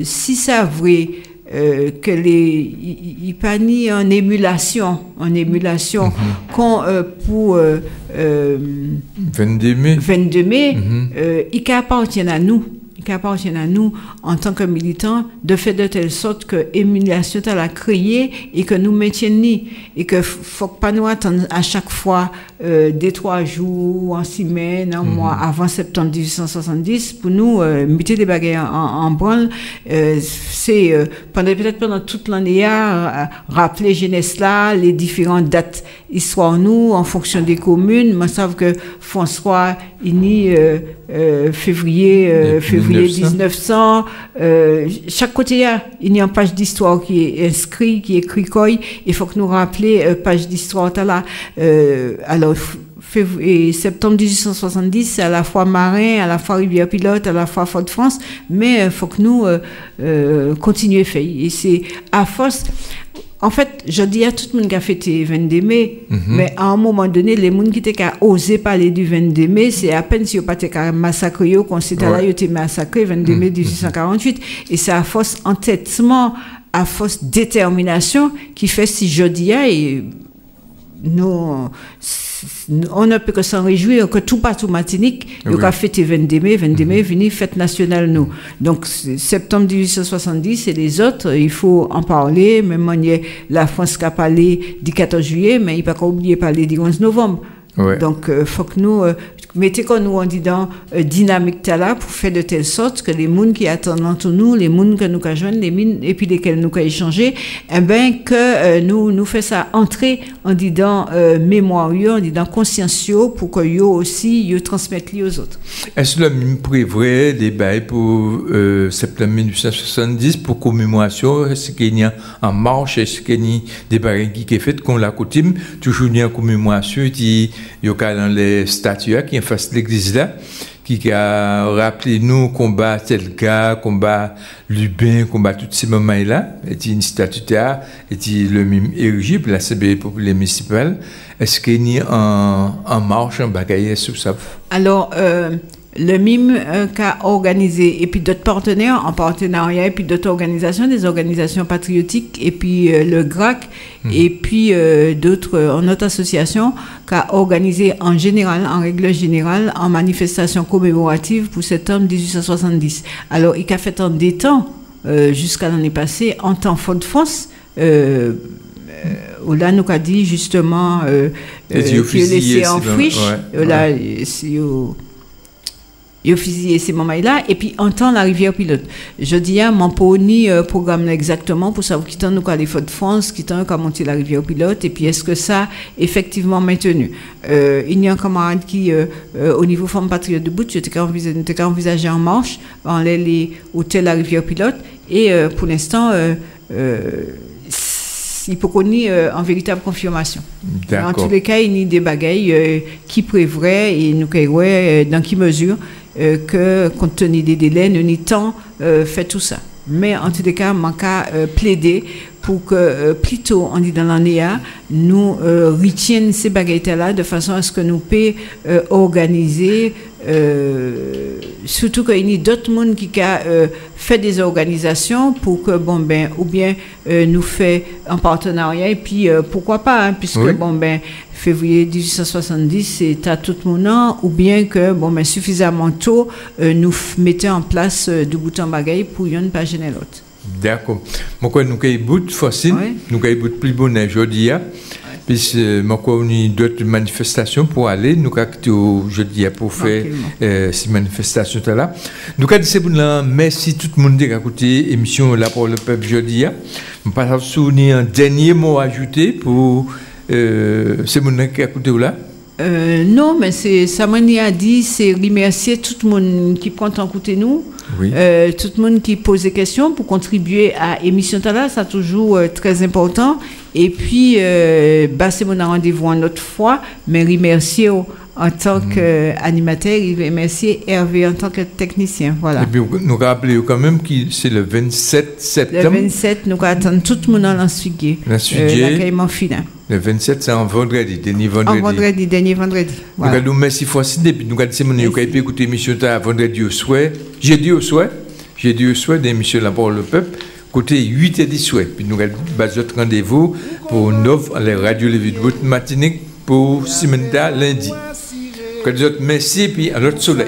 si ça vrai que il pas ni en émulation quand pour 22 mai il appartient à nous en tant que militants de faire de telle sorte que émulation t'a la créer et que nous maintenions et que faut pas nous attendre à chaque fois des 3 jours en semaine un mois avant septembre 1870 pour nous mettre des bagages en branle c'est pendant toute l'année rappeler jeunesse là les différentes dates histoire nous en fonction des communes moi savent que François ini février 1900 chaque côté il y a une page d'histoire qui est inscrit qui est écrit il faut que nous rappeler page d'histoire là alors septembre 1870 c'est à la fois marin à la fois rivière pilote à la fois Fort France mais il faut que nous continuer faire et c'est à force. En fait, je dis à tout le monde qui a fêté 22 mai, mais à un moment donné, les gens qui étaient osé parler du 22 mai, c'est à peine si ils n'ont pas massacré, qu'on s'était là, ils ont été massacrés 22 mai 1848. Et c'est à force entêtement, à force détermination, qui fait si je dis, et nous, on ne peut que s'en réjouir que tout partout Martinique, il a fêté 22 mai, venu fête nationale nous. Donc, septembre 1870 et les autres, il faut en parler, même manière, la France qui a parlé du 14 juillet, mais il ne faut pas oublier de parler du 11 novembre. Donc, il faut que nous, mettez qu'on nous en dit dans dynamique là pour faire de telle sorte que les gens qui attendent entre nous, les gens que nous joindre, les mines et puis lesquels nous échanger, eh ben que nous fait ça entrer en disant mémoire, en disant conscience pour que yo aussi yo transmettent les aux autres. Est-ce que le même prévoit des bails pour septembre 1870 pour commémoration? Est-ce qu'il y a en marche? Est-ce qu'il y a des bails qui est fait qu'on la coutume toujours il y a une commémoration qui il y a dans les statues qui en face de l'église là, qui a rappelé nous combat tel gars, combat Lubin, combat tous ces moments là, et une statue et le même érigé pour la CB populaire municipale. Est-ce qu'il y a en marche, un bagaille sous ça? Alors, le MIM qu'a organisé, et puis d'autres partenaires en partenariat, et puis d'autres organisations, des organisations patriotiques, et puis le GRAC, et puis d'autres, notre association, qu'a organisé en général, en règle générale, en manifestation commémorative pour septembre 1870. Alors, il a fait en des temps, jusqu'à l'année passée, en temps Fort France, où là, nous a dit justement, qu'il laissé en friche, là, Yo fusillé ces moments-là et puis entend la rivière pilote. Je dis mon poni programme exactement pour savoir qui t'en nous les Fort de France, qui t'en a monté la rivière pilote et puis est-ce que ça effectivement maintenu. Il y a un camarade qui au niveau Femmes Patriotes de Bout, j'étais envisagé en marche dans les hôtels la rivière pilote et pour l'instant il peut connaître en véritable confirmation. Dans tous les cas, il y a des bagailles qui prévraient et nous dans qui mesure que, compte tenu des délais, nous n'y temps fait tout ça. Mais en tous les cas, on a plaidé pour que plutôt, on dit dans l'année, nous retiennent ces bagailles-là de façon à ce que nous puissions organiser, surtout qu'il y a d'autres monde qui fait des organisations pour que, ou bien nous fait en partenariat, et puis pourquoi pas, hein, puisque, février 1870, c'est à tout le monde, ou bien que, suffisamment tôt, nous mettons en place du bouton bagaille pour ne pas gêner l'autre. D'accord. Moi, nous avons bout facile, nous avons bout plus bon aujourd'hui, puis moi, on a d'autres manifestations pour aller, nous avons jeudi pour faire ces manifestations-là. Nous avons dit, merci tout le monde qui a écouté l'émission là pour le peuple jeudi. Je passe souvenir un dernier mot à ajouter pour ces gens qui a écouté là. Non, mais c'est ça m'a dit, c'est remercier tout le monde qui prend en côté nous, tout le monde qui pose des questions pour contribuer à l'émission là, c'est toujours très important. Et puis, c'est mon rendez-vous une autre fois, mais remercier en tant qu'animateur, remercier Hervé en tant que technicien. Voilà. Et puis, nous rappelons quand même que c'est le 27 septembre. Le 27, nous attendons tout le monde dans l'Ansuiguier. L'accueillement final. Le 27, c'est un vendredi, dernier vendredi. Dernier vendredi. Voilà. Nous merci Francine, et puis nous avons écouté l'émission vendredi au soir, jeudi au soir de l'émission La Parole au Peuple, côté 8 et 10 soir. Puis nous avons notre rendez-vous pour 9 à la radio Lévis de votre matinée pour Simenda lundi. Merci, puis à l'autre soleil.